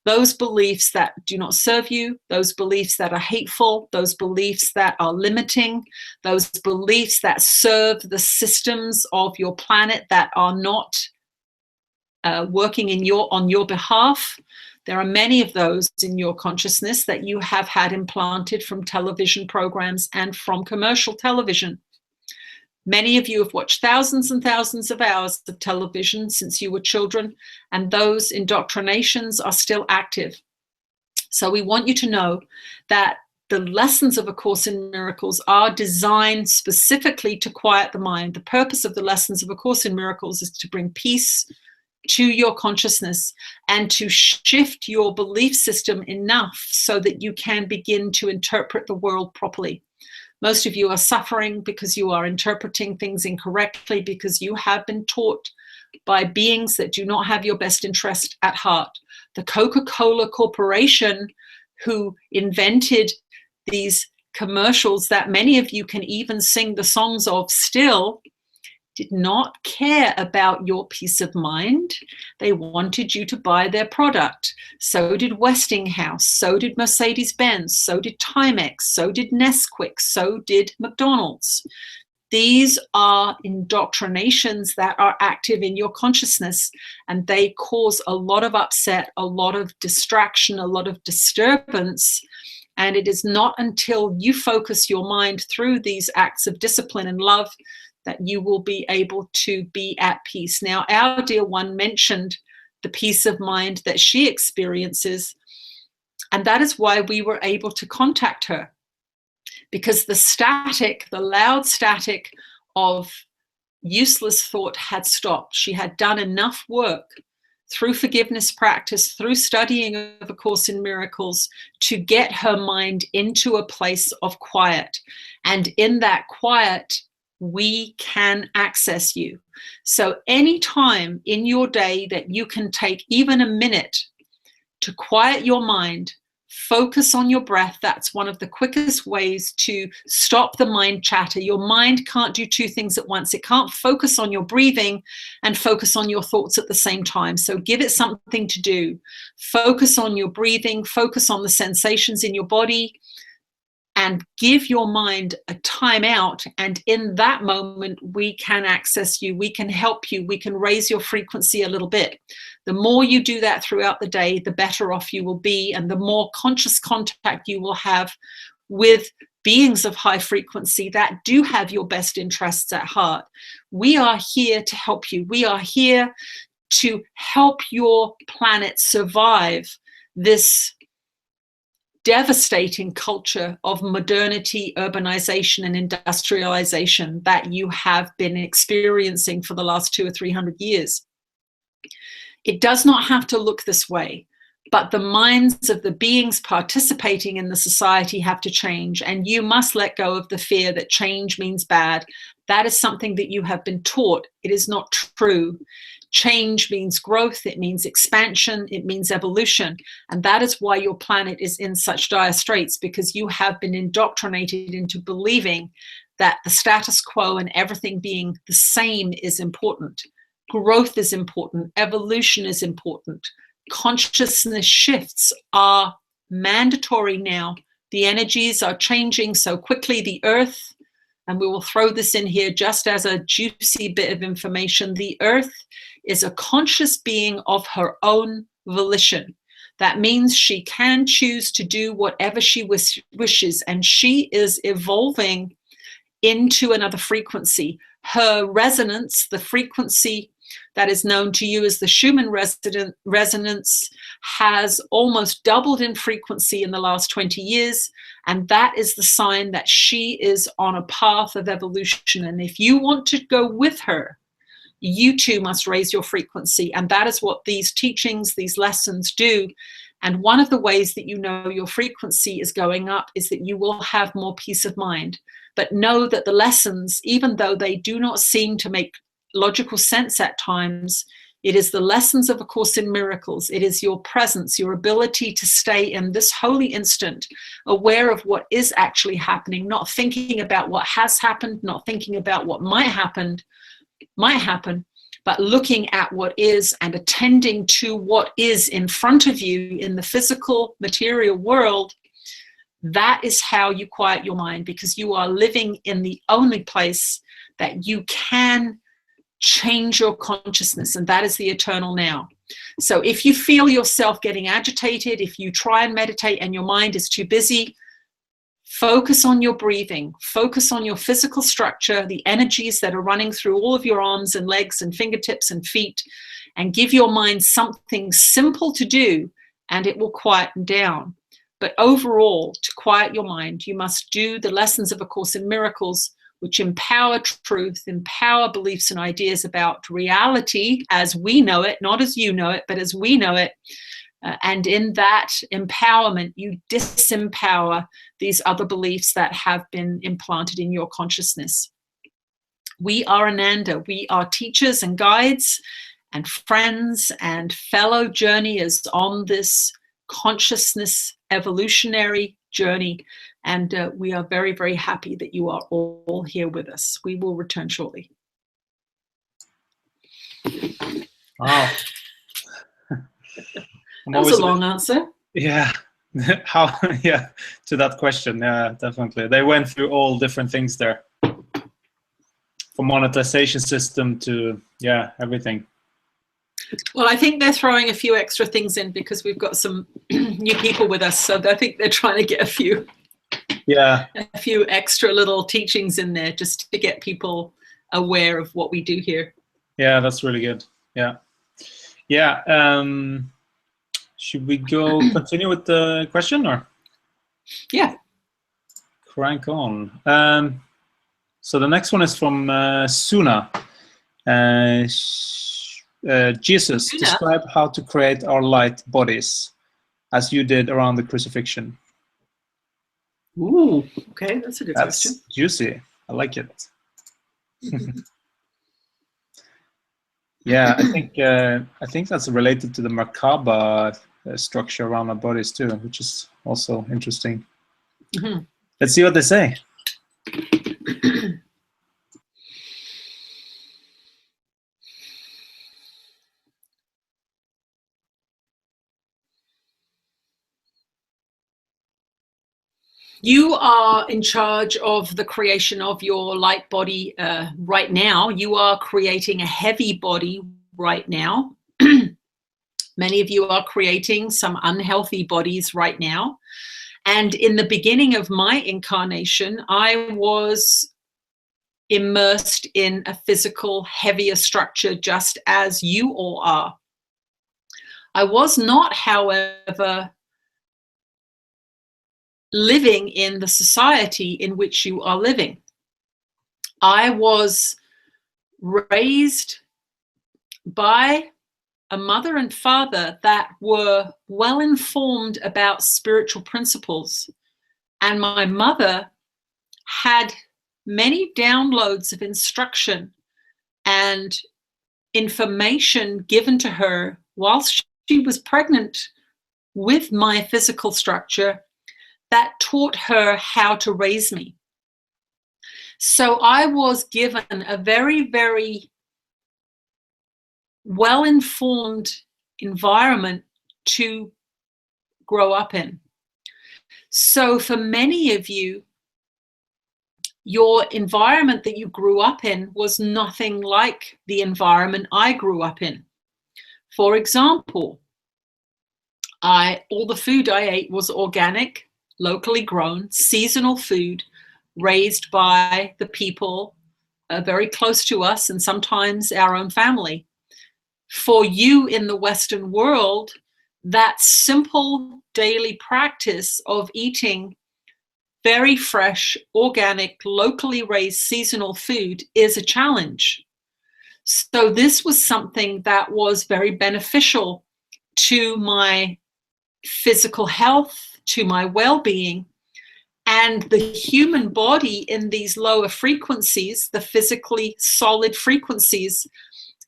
those beliefs that do not serve you, those beliefs that are hateful, those beliefs that are limiting, those beliefs that serve the systems of your planet that are not working on your behalf. There are many of those in your consciousness that you have had implanted from television programs and from commercial television. Many of you have watched thousands and thousands of hours of television since you were children, and those indoctrinations are still active. So we want you to know that the lessons of A Course in Miracles are designed specifically to quiet the mind. The purpose of the lessons of A Course in Miracles is to bring peace to your consciousness and to shift your belief system enough so that you can begin to interpret the world properly. Most of you are suffering because you are interpreting things incorrectly, because you have been taught by beings that do not have your best interest at heart. The Coca-Cola Corporation, who invented these commercials that many of you can even sing the songs of still, did not care about your peace of mind. They wanted you to buy their product. So did Westinghouse, so did Mercedes-Benz, so did Timex, so did Nesquik, so did McDonald's. These are indoctrinations that are active in your consciousness, and they cause a lot of upset, a lot of distraction, a lot of disturbance. And it is not until you focus your mind through these acts of discipline and love that you will be able to be at peace. Now, our dear one mentioned the peace of mind that she experiences, and that is why we were able to contact her. Because the static, the loud static of useless thought had stopped. She had done enough work through forgiveness practice, through studying of A Course in Miracles, to get her mind into a place of quiet. And in that quiet, we can access you. So any time in your day that you can take even a minute to quiet your mind, focus on your breath. That's one of the quickest ways to stop the mind chatter. Your mind can't do two things at once. It can't focus on your breathing and focus on your thoughts at the same time. So give it something to do. Focus on your breathing, focus on the sensations in your body, and give your mind a time out. And in that moment, we can access you, we can help you, we can raise your frequency a little bit. The more you do that throughout the day, the better off you will be, and the more conscious contact you will have with beings of high frequency that do have your best interests at heart. We are here to help you. We are here to help your planet survive this devastating culture of modernity, urbanization, and industrialization that you have been experiencing for the last 200 or 300 years. It does not have to look this way, but the minds of the beings participating in the society have to change, and you must let go of the fear that change means bad. That is something that you have been taught. It is not true. Change means growth, it means expansion, it means evolution. And that is why your planet is in such dire straits, because you have been indoctrinated into believing that the status quo and everything being the same is important. Growth is important, evolution is important. Consciousness shifts are mandatory now. The energies are changing so quickly. The earth, and we will throw this in here just as a juicy bit of information, the earth is a conscious being of her own volition. That means she can choose to do whatever she wishes, and she is evolving into another frequency. Her resonance, the frequency that is known to you as the Schumann resonance, has almost doubled in frequency in the last 20 years. And that is the sign that she is on a path of evolution. And if you want to go with her, you too must raise your frequency. And that is what these teachings, these lessons do. And one of the ways that you know your frequency is going up is that you will have more peace of mind. But know that the lessons, even though they do not seem to make logical sense at times, it is the lessons of A Course in Miracles. It is your presence, your ability to stay in this holy instant, aware of what is actually happening, not thinking about what has happened, not thinking about what might happen, but looking at what is and attending to what is in front of you in the physical material world. That is how you quiet your mind, because you are living in the only place that you can change your consciousness, and that is the eternal now. So if you feel yourself getting agitated, if you try and meditate and your mind is too busy, focus on your breathing, focus on your physical structure, the energies that are running through all of your arms and legs and fingertips and feet, and give your mind something simple to do, and it will quieten down. But overall, to quiet your mind, you must do the lessons of A Course in Miracles, which empower truth, empower beliefs and ideas about reality as we know it, not as you know it, but as we know it. And in that empowerment, you disempower these other beliefs that have been implanted in your consciousness. We are Ananda. We are teachers and guides and friends and fellow journeyers on this consciousness evolutionary journey. And we are very, very happy that you are all here with us. We will return shortly. Wow. That was a long answer. Yeah. How? Yeah, to that question. Yeah, definitely. They went through all different things there. monetization system to, yeah, everything. Well, I think they're throwing a few extra things in because we've got some new people with us, so I think they're trying to get a few extra little teachings in there just to get people aware of what we do here. Yeah, that's really good. Yeah. Should we continue with the question, or? Yeah. Crank on. So the next one is from Suna. Jesus, Suna? describe how to create our light bodies as you did around the crucifixion. Ooh, okay, that's a good question. That's juicy. I like it. Yeah, I think that's related to the Merkaba structure around our bodies too, which is also interesting. Mm-hmm. Let's see what they say. You are in charge of the creation of your light body right now. You are creating a heavy body right now. Many of you are creating some unhealthy bodies right now. And in the beginning of my incarnation, I was immersed in a physical, heavier structure, just as you all are. I was not, however, living in the society in which you are living. I was raised by a mother and father that were well informed about spiritual principles. And my mother had many downloads of instruction and information given to her whilst she was pregnant with my physical structure that taught her how to raise me. So I was given a very, very well-informed environment to grow up in. So for many of you, your environment that you grew up in was nothing like the environment I grew up in. For example, all the food I ate was organic, locally grown, seasonal food raised by the people very close to us and sometimes our own family. For you in the Western world, that simple daily practice of eating very fresh, organic, locally raised seasonal food is a challenge. So this was something that was very beneficial to my physical health, to my well-being. And the human body in these lower frequencies, the physically solid frequencies,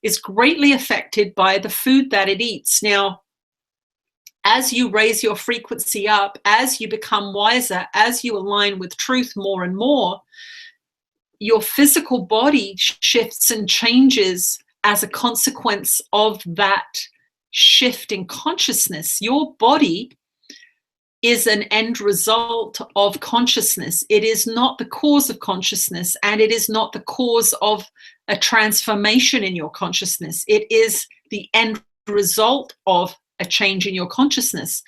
is greatly affected by the food that it eats. Now, as you raise your frequency up, as you become wiser, as you align with truth more and more, your physical body shifts and changes as a consequence of that shift in consciousness. Your body is an end result of consciousness. It is not the cause of consciousness, and it is not the cause of a transformation in your consciousness. It is the end result of a change in your consciousness.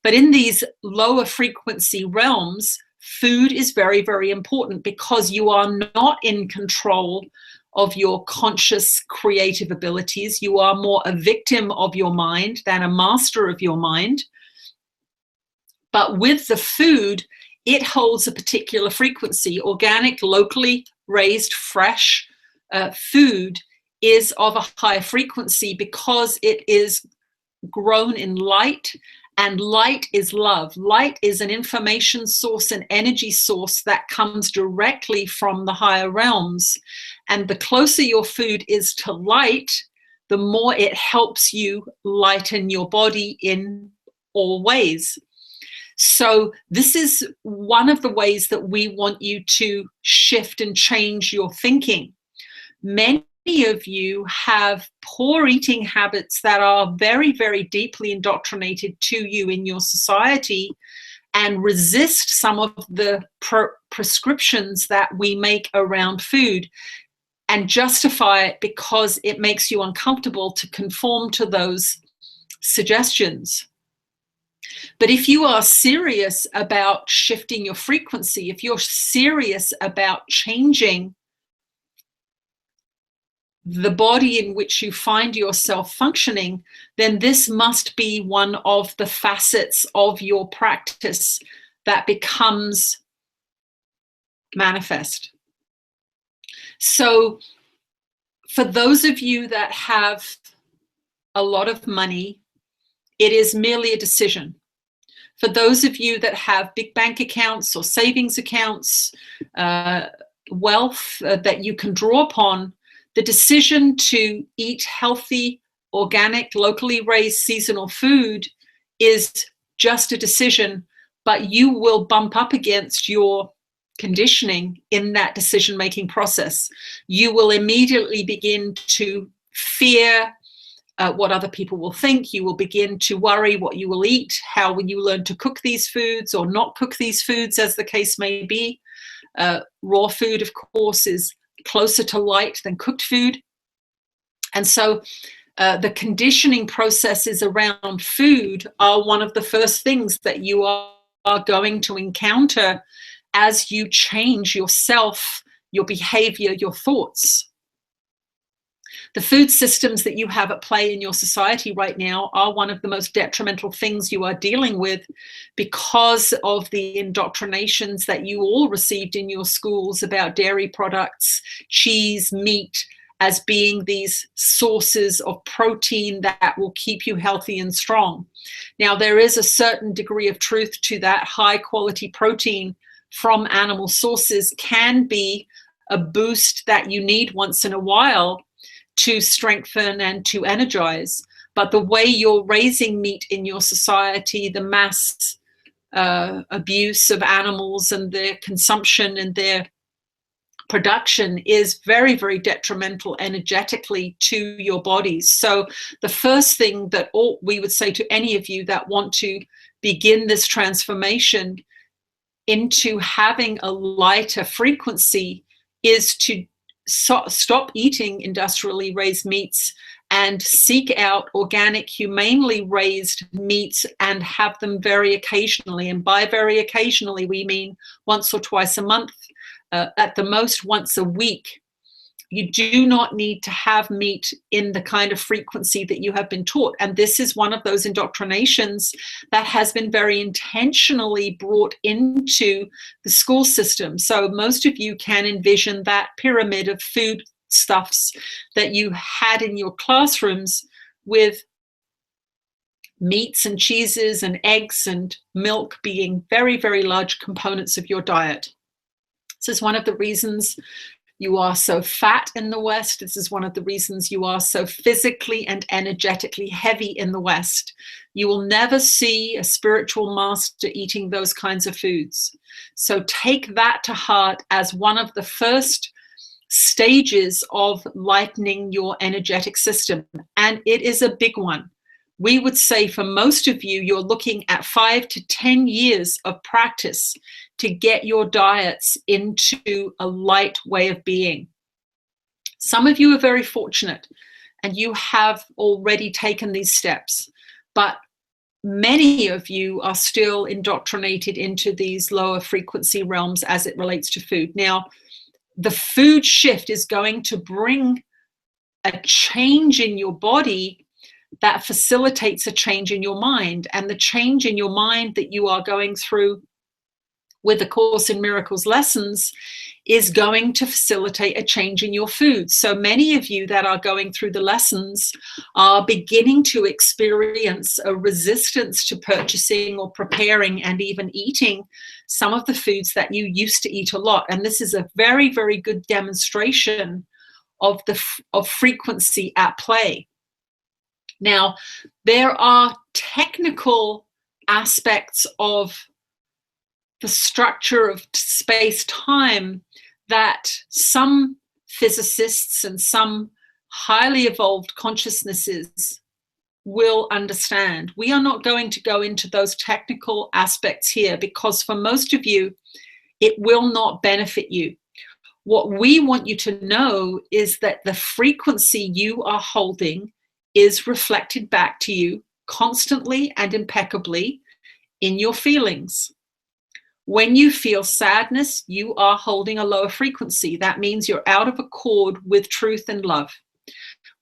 But in these lower frequency realms, food is very, very important because you are not in control of your conscious creative abilities. You are more a victim of your mind than a master of your mind. But with the food, it holds a particular frequency. Organic, locally raised, fresh food is of a high frequency because it is grown in light, and light is love. Light is an information source, an energy source that comes directly from the higher realms. And the closer your food is to light, the more it helps you lighten your body in all ways. So this is one of the ways that we want you to shift and change your thinking. Many of you have poor eating habits that are very, very deeply indoctrinated to you in your society and resist some of the prescriptions that we make around food. and justify it because it makes you uncomfortable to conform to those suggestions. But if you are serious about shifting your frequency, if you're serious about changing the body in which you find yourself functioning, then this must be one of the facets of your practice that becomes manifest. So for those of you that have a lot of money, it is merely a decision. For those of you that have big bank accounts or savings accounts, wealth that you can draw upon, the decision to eat healthy, organic, locally raised seasonal food is just a decision, but you will bump up against your conditioning in that decision-making process. You will immediately begin to fear what other people will think. You will begin to worry what you will eat, how will you learn to cook these foods or not cook these foods, as the case may be. Raw food, of course, is closer to light than cooked food. And so the conditioning processes around food are one of the first things that you are going to encounter as you change yourself, your behavior, your thoughts. The food systems that you have at play in your society right now are one of the most detrimental things you are dealing with because of the indoctrinations that you all received in your schools about dairy products, cheese, meat, as being these sources of protein that will keep you healthy and strong. Now, there is a certain degree of truth to that. High quality protein from animal sources can be a boost that you need once in a while to strengthen and to energize. But the way you're raising meat in your society, the mass abuse of animals and their consumption and their production is very, very detrimental energetically to your bodies. So the first thing that we would say to any of you that want to begin this transformation into having a lighter frequency is to stop eating industrially raised meats and seek out organic, humanely raised meats and have them very occasionally. And by very occasionally, we mean once or twice a month, at the most once a week. You do not need to have meat in the kind of frequency that you have been taught. And this is one of those indoctrinations that has been very intentionally brought into the school system. So most of you can envision that pyramid of food stuffs that you had in your classrooms with meats and cheeses and eggs and milk being very, very large components of your diet. This is one of the reasons you are so fat in the West. This is one of the reasons you are so physically and energetically heavy in the West. You will never see a spiritual master eating those kinds of foods. So take that to heart as one of the first stages of lightening your energetic system. And it is a big one. We would say for most of you, you're looking at 5 to 10 years of practice to get your diets into a light way of being. Some of you are very fortunate and you have already taken these steps, but many of you are still indoctrinated into these lower frequency realms as it relates to food. Now, the food shift is going to bring a change in your body that facilitates a change in your mind. And the change in your mind that you are going through with the Course in Miracles lessons is going to facilitate a change in your food. So many of you that are going through the lessons are beginning to experience a resistance to purchasing or preparing and even eating some of the foods that you used to eat a lot. And this is a very, very good demonstration of frequency at play. Now, there are technical aspects of the structure of space-time that some physicists and some highly evolved consciousnesses will understand. We are not going to go into those technical aspects here because for most of you, it will not benefit you. What we want you to know is that the frequency you are holding is reflected back to you constantly and impeccably in your feelings. When you feel sadness, you are holding a lower frequency. That means you're out of accord with truth and love.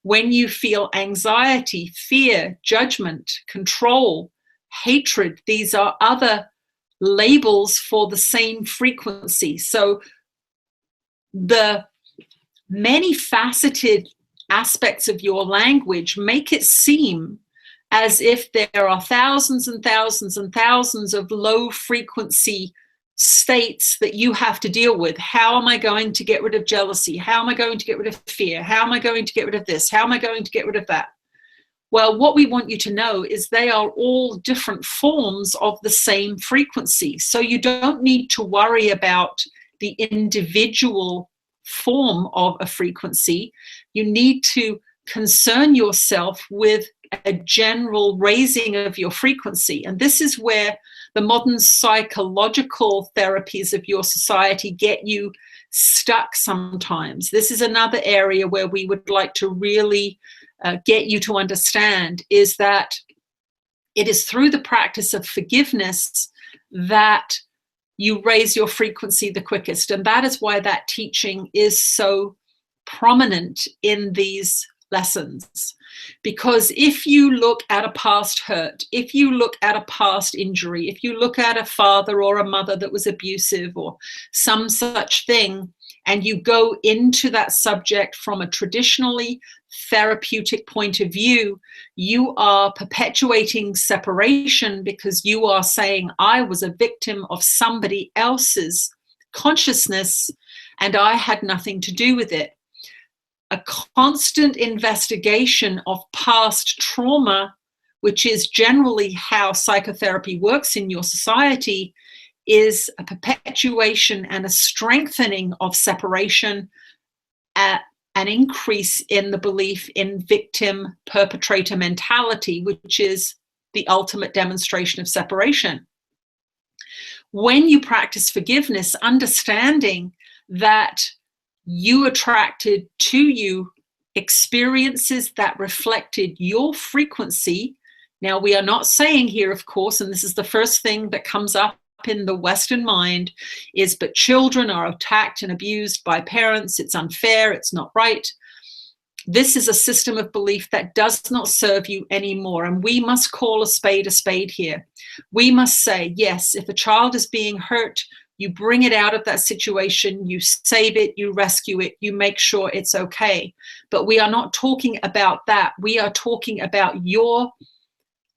When you feel anxiety, fear, judgment, control, hatred, these are other labels for the same frequency. So the many faceted aspects of your language make it seem as if there are thousands and thousands and thousands of low frequency states that you have to deal with. How am I going to get rid of jealousy? How am I going to get rid of fear? How am I going to get rid of this? How am I going to get rid of that? Well, what we want you to know is they are all different forms of the same frequency. So you don't need to worry about the individual form of a frequency. You need to concern yourself with a general raising of your frequency. And this is where the modern psychological therapies of your society get you stuck sometimes. This is another area where we would like to really get you to understand, is that it is through the practice of forgiveness that you raise your frequency the quickest. And that is why that teaching is so prominent in these lessons. Because if you look at a past hurt, if you look at a past injury, if you look at a father or a mother that was abusive or some such thing, and you go into that subject from a traditionally therapeutic point of view, you are perpetuating separation, because you are saying, I was a victim of somebody else's consciousness and I had nothing to do with it. A constant investigation of past trauma, which is generally how psychotherapy works in your society, is a perpetuation and a strengthening of separation, an increase in the belief in victim perpetrator mentality, which is the ultimate demonstration of separation. When you practice forgiveness, understanding that you attracted to you experiences that reflected your frequency. Now, we are not saying here, of course, and this is the first thing that comes up in the Western mind, is but children are attacked and abused by parents. It's unfair. It's not right. This is a system of belief that does not serve you anymore. And we must call a spade here. We must say, yes, if a child is being hurt, you bring it out of that situation, you save it, you rescue it, you make sure it's okay. But we are not talking about that. We are talking about your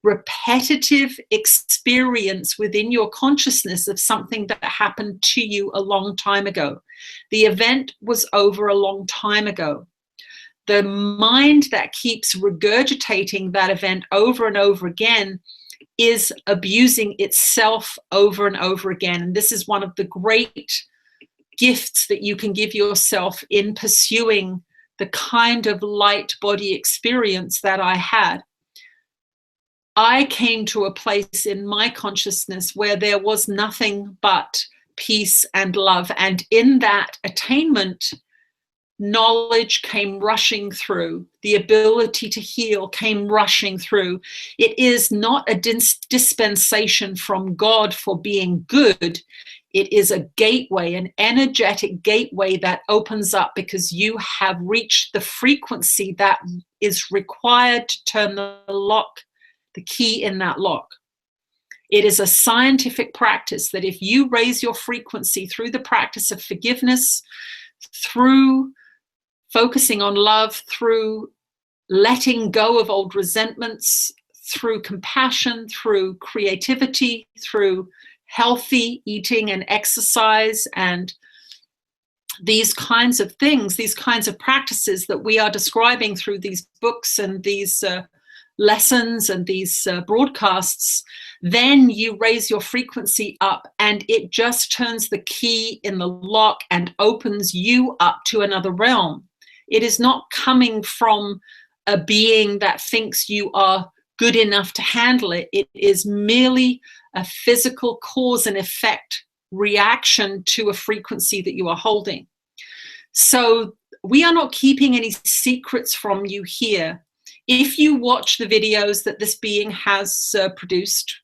repetitive experience within your consciousness of something that happened to you a long time ago. The event was over a long time ago. The mind that keeps regurgitating that event over and over again is abusing itself over and over again. And this is one of the great gifts that you can give yourself in pursuing the kind of light body experience that I had. I came to a place in my consciousness where there was nothing but peace and love. And in that attainment, knowledge came rushing through. The ability to heal came rushing through. It is not a dispensation from God for being good. It is a gateway, an energetic gateway that opens up because you have reached the frequency that is required to turn the lock, the key in that lock. It is a scientific practice that if you raise your frequency through the practice of forgiveness, through focusing on love, through letting go of old resentments, through compassion, through creativity, through healthy eating and exercise, and these kinds of things, these kinds of practices that we are describing through these books and these lessons and these broadcasts, then you raise your frequency up and it just turns the key in the lock and opens you up to another realm. It is not coming from a being that thinks you are good enough to handle it. It is merely a physical cause and effect reaction to a frequency that you are holding. So we are not keeping any secrets from you here. If you watch the videos that this being has produced,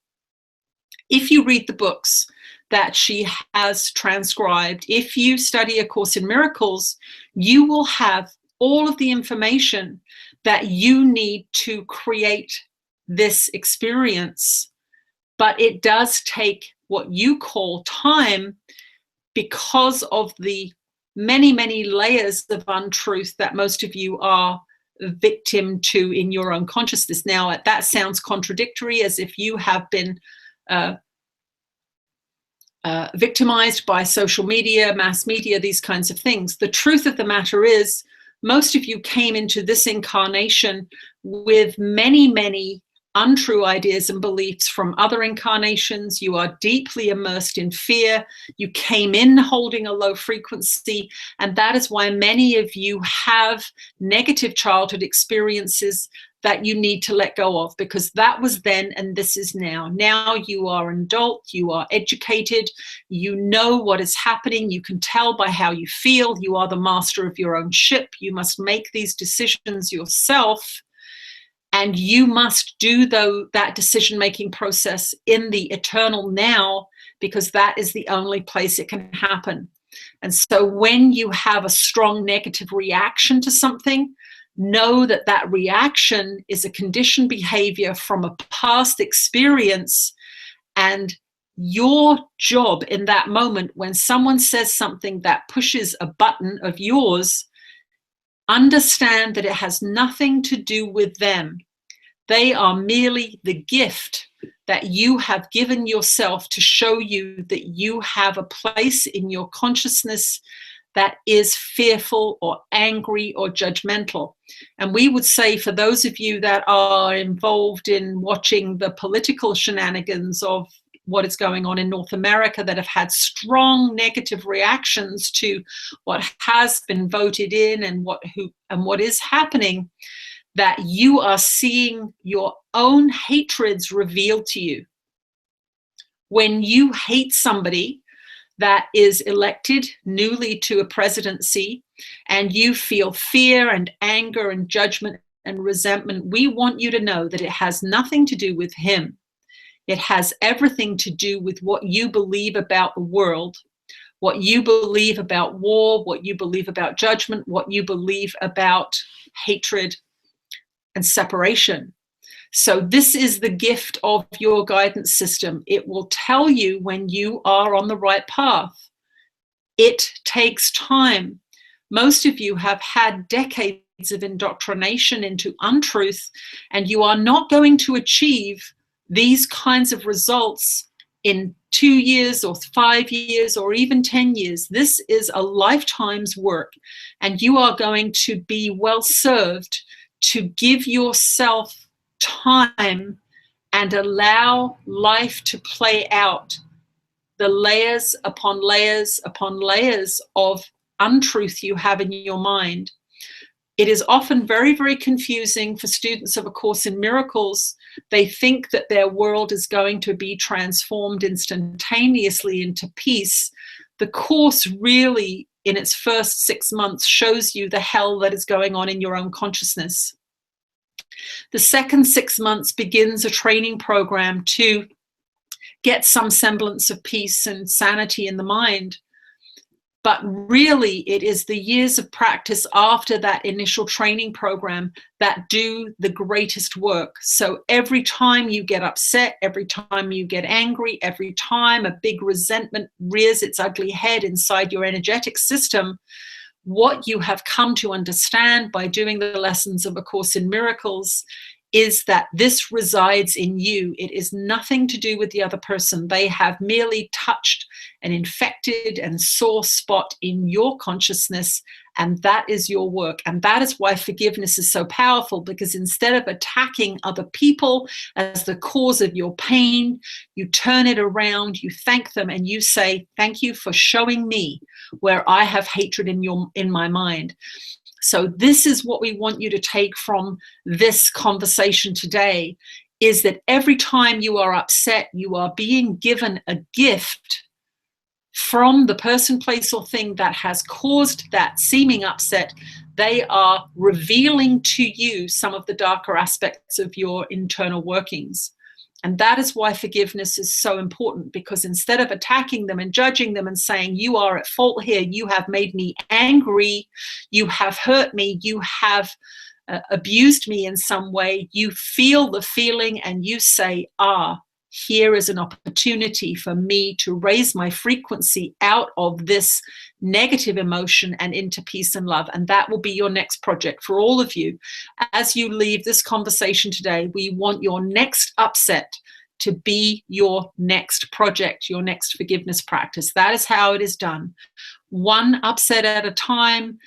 if you read the books that she has transcribed, if you study A Course in Miracles, you will have all of the information that you need to create this experience. But it does take what you call time because of the many, many layers of untruth that most of you are victim to in your own consciousness. Now, that sounds contradictory, as if you have been victimized by social media, mass media, these kinds of things. The truth of the matter is, most of you came into this incarnation with many, many untrue ideas and beliefs from other incarnations. You are deeply immersed in fear. You came in holding a low frequency, and that is why many of you have negative childhood experiences that you need to let go of, because that was then and this is now. Now you are an adult, you are educated, you know what is happening, you can tell by how you feel, you are the master of your own ship, you must make these decisions yourself, and you must do that decision-making process in the eternal now, because that is the only place it can happen. And so when you have a strong negative reaction to something, know that that reaction is a conditioned behavior from a past experience, and your job in that moment, when someone says something that pushes a button of yours, understand that it has nothing to do with them. They are merely the gift that you have given yourself to show you that you have a place in your consciousness that is fearful or angry or judgmental. And we would say, for those of you that are involved in watching the political shenanigans of what is going on in North America, that have had strong negative reactions to what has been voted in and what is happening, that you are seeing your own hatreds revealed to you. When you hate somebody that is elected newly to a presidency, and you feel fear and anger and judgment and resentment, we want you to know that it has nothing to do with him. It has everything to do with what you believe about the world, what you believe about war, what you believe about judgment, what you believe about hatred and separation. So this is the gift of your guidance system. It will tell you when you are on the right path. It takes time. Most of you have had decades of indoctrination into untruth, and you are not going to achieve these kinds of results in 2 years or 5 years or even 10 years. This is a lifetime's work, and you are going to be well served to give yourself time and allow life to play out the layers upon layers upon layers of untruth you have in your mind. It is often very, very confusing for students of A Course in Miracles. They think that their world is going to be transformed instantaneously into peace. The Course really, in its first 6 months, shows you the hell that is going on in your own consciousness. The second 6 months begins a training program to get some semblance of peace and sanity in the mind. But really, it is the years of practice after that initial training program that do the greatest work. So every time you get upset, every time you get angry, every time a big resentment rears its ugly head inside your energetic system, what you have come to understand by doing the lessons of A Course in Miracles is that this resides in you. It is nothing to do with the other person. They have merely touched an infected and sore spot in your consciousness, and that is your work. And that is why forgiveness is so powerful, because instead of attacking other people as the cause of your pain, you turn it around, you thank them, and you say, thank you for showing me where I have hatred in my mind. So this is what we want you to take from this conversation today, is that every time you are upset, you are being given a gift from the person, place, or thing that has caused that seeming upset, they are revealing to you some of the darker aspects of your internal workings. And that is why forgiveness is so important, because instead of attacking them and judging them and saying, you are at fault here, you have made me angry, you have hurt me, you have abused me in some way, you feel the feeling and you say, here is an opportunity for me to raise my frequency out of this negative emotion and into peace and love. And that will be your next project for all of you. As you leave this conversation today, we want your next upset to be your next project, your next forgiveness practice. That is how it is done. One upset at a time,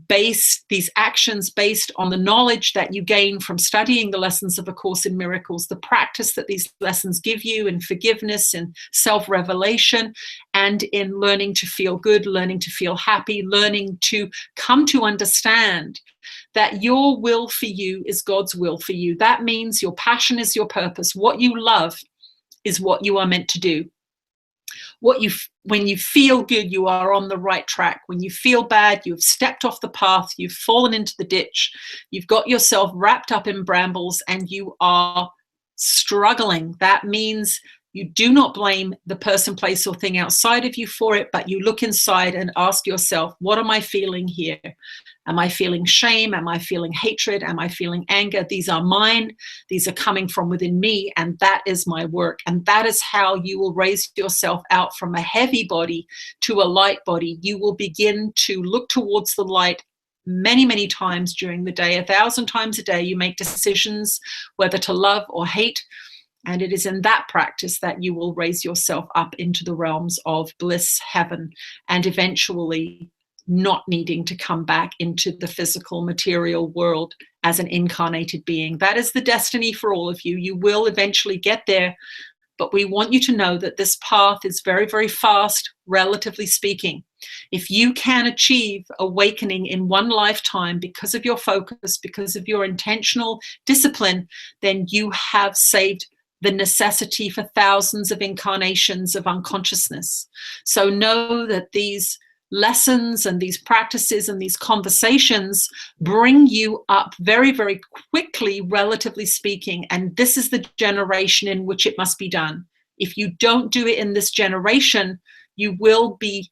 these actions based on the knowledge that you gain from studying the lessons of A Course in Miracles, the practice that these lessons give you in forgiveness and self-revelation, and in learning to feel good, learning to feel happy, learning to come to understand that your will for you is God's will for you. That means your passion is your purpose. What you love is what you are meant to do. When you feel good, you are on the right track. When you feel bad, you've stepped off the path, you've fallen into the ditch, you've got yourself wrapped up in brambles and you are struggling. That means you do not blame the person, place, or thing outside of you for it, but you look inside and ask yourself, what am I feeling here? Am I feeling shame? Am I feeling hatred? Am I feeling anger? These are mine. These are coming from within me, and that is my work. And that is how you will raise yourself out from a heavy body to a light body. You will begin to look towards the light many, many times during the day. 1,000 times a day, you make decisions whether to love or hate. And it is in that practice that you will raise yourself up into the realms of bliss, heaven, and eventually not needing to come back into the physical material world as an incarnated being. That is the destiny for all of you. You will eventually get there, but we want you to know that this path is very, very fast, relatively speaking. If you can achieve awakening in one lifetime because of your focus, because of your intentional discipline, then you have saved the necessity for thousands of incarnations of unconsciousness. So know that these lessons and these practices and these conversations bring you up very, very quickly, relatively speaking. And this is the generation in which it must be done. If you don't do it in this generation, you will be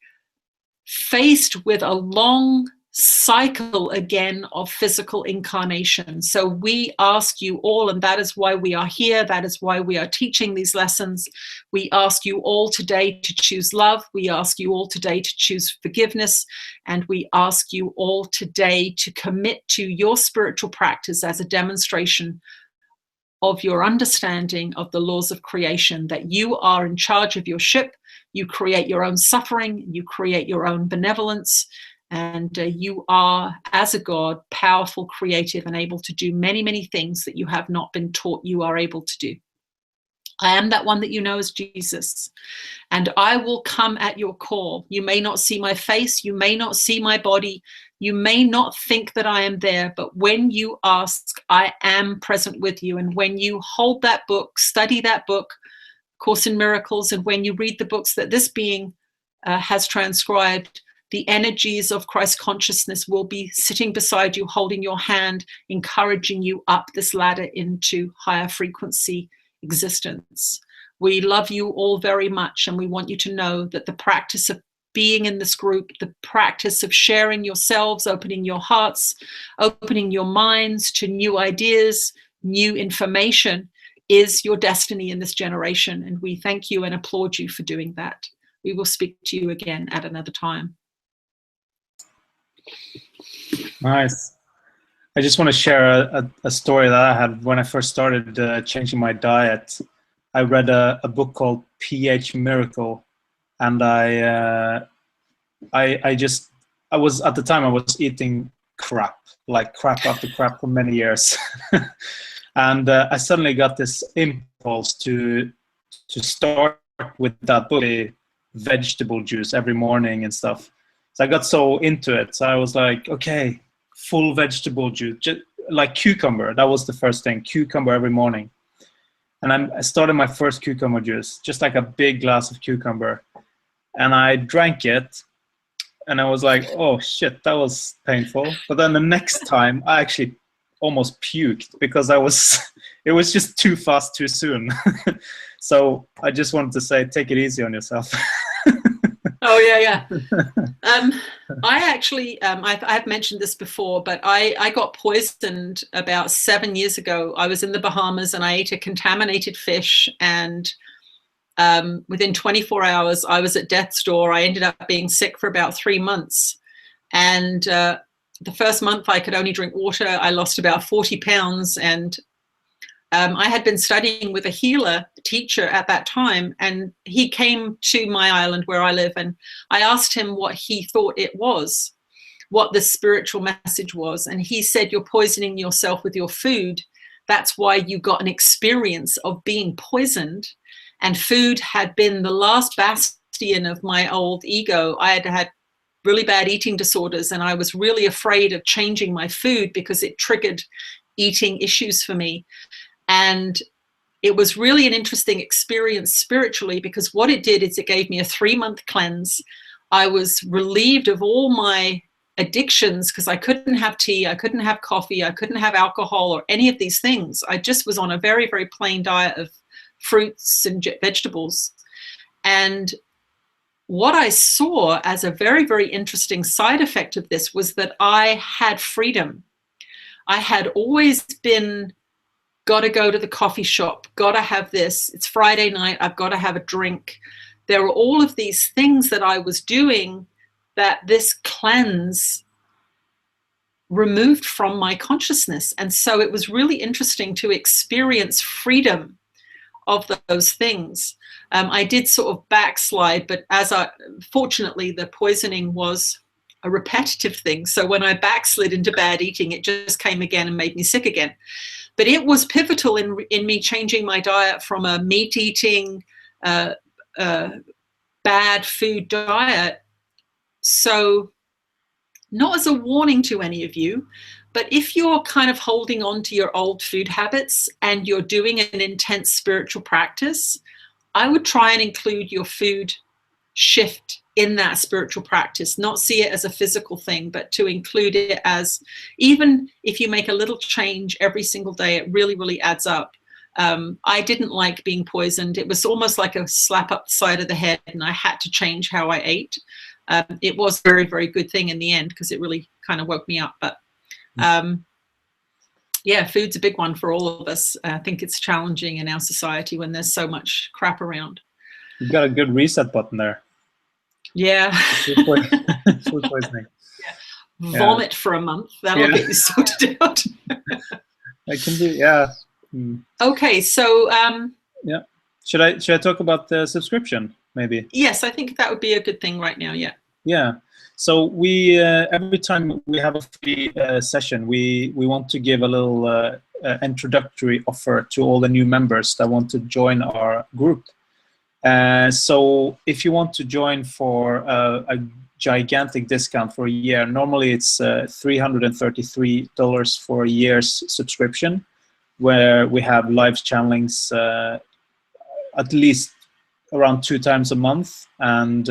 faced with a long cycle again of physical incarnation. So we ask you all, and that is why we are here, that is why we are teaching these lessons. We ask you all today to choose love. We ask you all today to choose forgiveness. And we ask you all today to commit to your spiritual practice as a demonstration of your understanding of the laws of creation, that you are in charge of your ship. You create your own suffering, you create your own benevolence, and you are, as a God, powerful, creative, and able to do many, many things that you have not been taught you are able to do. I am that one that you know as Jesus, and I will come at your call. You may not see my face, you may not see my body, you may not think that I am there, but when you ask, I am present with you. And when you hold that book, study that book, Course in Miracles, and when you read the books that this being has transcribed, the energies of Christ consciousness will be sitting beside you, holding your hand, encouraging you up this ladder into higher frequency existence. We love you all very much, and we want you to know that the practice of being in this group, the practice of sharing yourselves, opening your hearts, opening your minds to new ideas, new information, is your destiny in this generation. And we thank you and applaud you for doing that. We will speak to you again at another time. Nice. I just want to share a story that I had when I first started changing my diet. I read a book called pH Miracle, and I was, at the time, I was eating crap, like crap after crap for many years. And I suddenly got this impulse to start with that book, vegetable juice every morning and stuff. So I got so into it. So I was like, okay, full vegetable juice, just like cucumber. That was the first thing, cucumber every morning. And I started my first cucumber juice, just like a big glass of cucumber. and I drank it, and I was like, oh shit, that was painful. But then the next time I actually almost puked because it was just too fast too soon. So I just wanted to say, take it easy on yourself. Oh yeah. I actually, I've mentioned this before, but I got poisoned about 7 years ago. I was in the Bahamas and I ate a contaminated fish, and within 24 hours, I was at death's door. I ended up being sick for about 3 months. And the first month I could only drink water. I lost about 40 pounds. And I had been studying with a healer teacher at that time. And he came to my island where I live. And I asked him what he thought it was, what the spiritual message was. And he said, you're poisoning yourself with your food. That's why you got an experience of being poisoned. And food had been the last bastion of my old ego. I had had really bad eating disorders, and I was really afraid of changing my food because it triggered eating issues for me. And it was really an interesting experience spiritually, because what it did is it gave me a 3-month cleanse. I was relieved of all my addictions because I couldn't have tea, I couldn't have coffee, I couldn't have alcohol or any of these things. I just was on a very, very plain diet of fruits and vegetables. And what I saw as a very, very interesting side effect of this was that I had freedom. I had always been, got to go to the coffee shop, got to have this, it's Friday night, I've got to have a drink. There were all of these things that I was doing that this cleanse removed from my consciousness. And so it was really interesting to experience freedom of those things. I did sort of backslide, but fortunately the poisoning was a repetitive thing. So when I backslid into bad eating, it just came again and made me sick again. But it was pivotal in me changing my diet from a meat eating, bad food diet. So not as a warning to any of you, but if you're kind of holding on to your old food habits and you're doing an intense spiritual practice, I would try and include your food shift in that spiritual practice, not see it as a physical thing, but to include it as, even if you make a little change every single day, it really, really adds up. I didn't like being poisoned. It was almost like a slap up the side of the head, and I had to change how I ate. It was a very, very good thing in the end because it really kind of woke me up. But yeah, food's a big one for all of us. I think it's challenging in our society when there's so much crap around. You've got a good reset button there. Yeah. Food poisoning. Yeah. Vomit for a month. That'll get you sorted out. I can do, yeah. Okay, so yeah. Should I talk about the subscription maybe? Yes, I think that would be a good thing right now. Yeah. Yeah. So we every time we have a free session, we want to give a little introductory offer to all the new members that want to join our group. So if you want to join for a gigantic discount for a year, normally it's $333 for a year's subscription, where we have live channelings at least around 2 times a month, and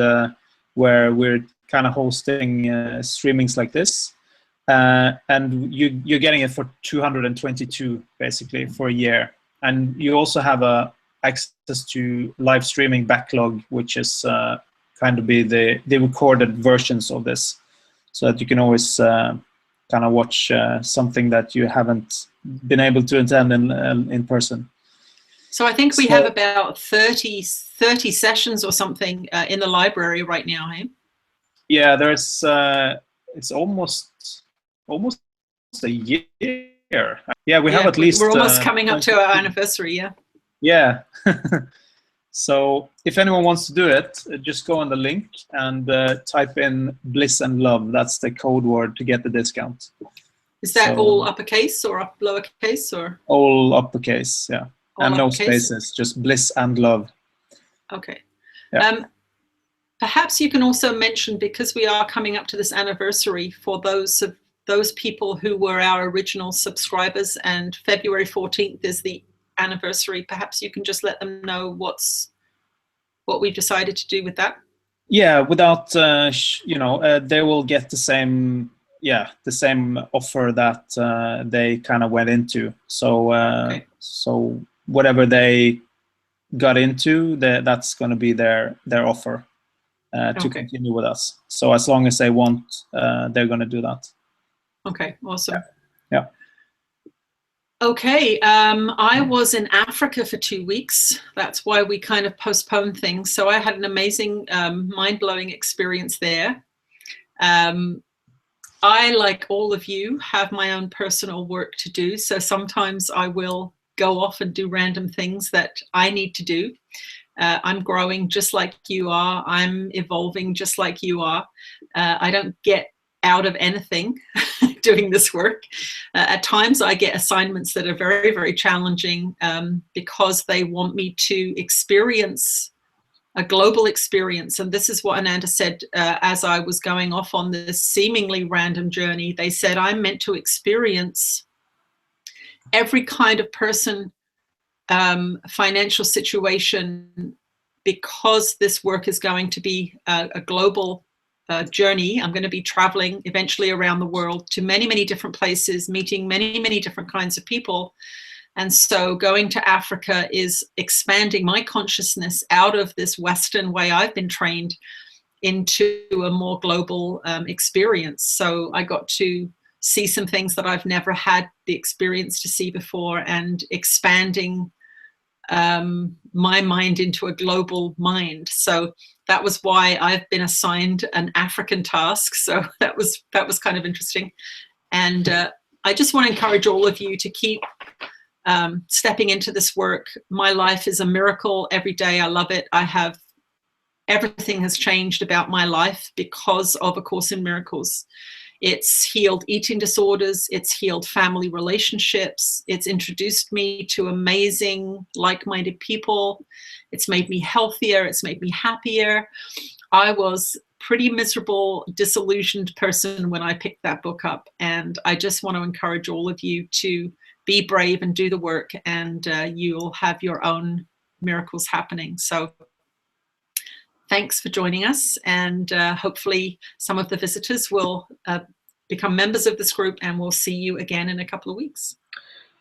where we're kind of hosting streamings like this, and you're getting it for $222 basically for a year, and you also have access to live streaming backlog, which is kind of be the recorded versions of this, so that you can always kind of watch something that you haven't been able to attend in person. So I think we have about 30 sessions or something in the library right now, hey? Yeah, there's it's almost a year. Yeah, we have at least. We're almost coming up to our anniversary, yeah. Yeah. So if anyone wants to do it, just go on the link and type in bliss and love. That's the code word to get the discount. Is that all uppercase or lowercase or? All uppercase, yeah. All and uppercase? No spaces, just bliss and love. Okay. Yeah. Perhaps you can also mention, because we are coming up to this anniversary, for those people who were our original subscribers, and February 14th is the anniversary. Perhaps you can just let them know what we've decided to do with that. Yeah, without they will get the same offer that they kind of went into. So Okay. so whatever they got into, that's going to be their offer to Okay. continue with us. So as long as they want, they're going to do that. Okay, awesome. Yeah. Okay, I was in Africa for 2 weeks. That's why we kind of postponed things. So I had an amazing, mind-blowing experience there. I, like all of you, have my own personal work to do. So sometimes I will go off and do random things that I need to do. I'm growing just like you are. I'm evolving just like you are. I don't get out of anything doing this work. At times I get assignments that are very, very challenging because they want me to experience a global experience. And this is what Ananda said as I was going off on this seemingly random journey. They said, I'm meant to experience every kind of person, financial situation, because this work is going to be a global journey. I'm going to be traveling eventually around the world to many, many different places, meeting many, many different kinds of people. And so going to Africa is expanding my consciousness out of this Western way I've been trained into a more global experience. So I got to see some things that I've never had the experience to see before, and expanding my mind into a global mind. So that was why I've been assigned an African task. So that was kind of interesting. And I just want to encourage all of you to keep stepping into this work. My life is a miracle every day. I love it. Everything has changed about my life because of A Course in Miracles. It's healed eating disorders. It's healed family relationships. It's introduced me to amazing, like-minded people. It's made me healthier. It's made me happier. I was pretty miserable, disillusioned person when I picked that book up. And I just want to encourage all of you to be brave and do the work, and you'll have your own miracles happening. So thanks for joining us, and hopefully some of the visitors will become members of this group, and we'll see you again in a couple of weeks.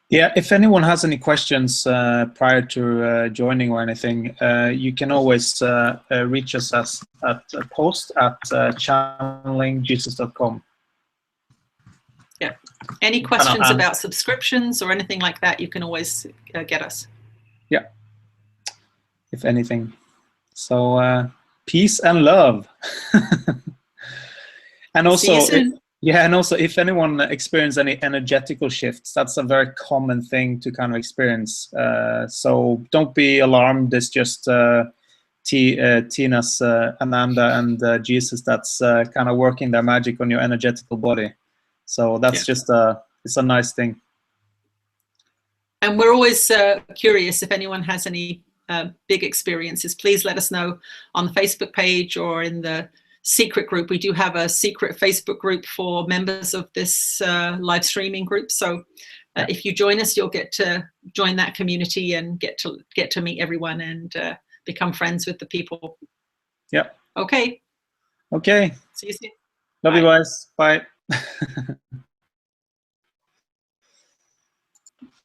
Yeah, if anyone has any questions prior to joining or anything, you can always reach us at post@channelingjesus.com. Yeah. Any questions about subscriptions or anything like that, you can always get us. Yeah. If anything. So peace and love. And also, see you soon. Yeah, and also if anyone experiences any energetical shifts, that's a very common thing to kind of experience. So don't be alarmed. It's just Tina's Ananda and Jesus that's kind of working their magic on your energetical body. So that's just it's a nice thing. And we're always curious if anyone has any big experiences. Please let us know on the Facebook page or in the secret group. We do have a secret Facebook group for members of this live streaming group. So if you join us, you'll get to join that community and get to meet everyone and become friends with the people. Yeah. Okay. Okay. See you soon. Love you guys. Bye.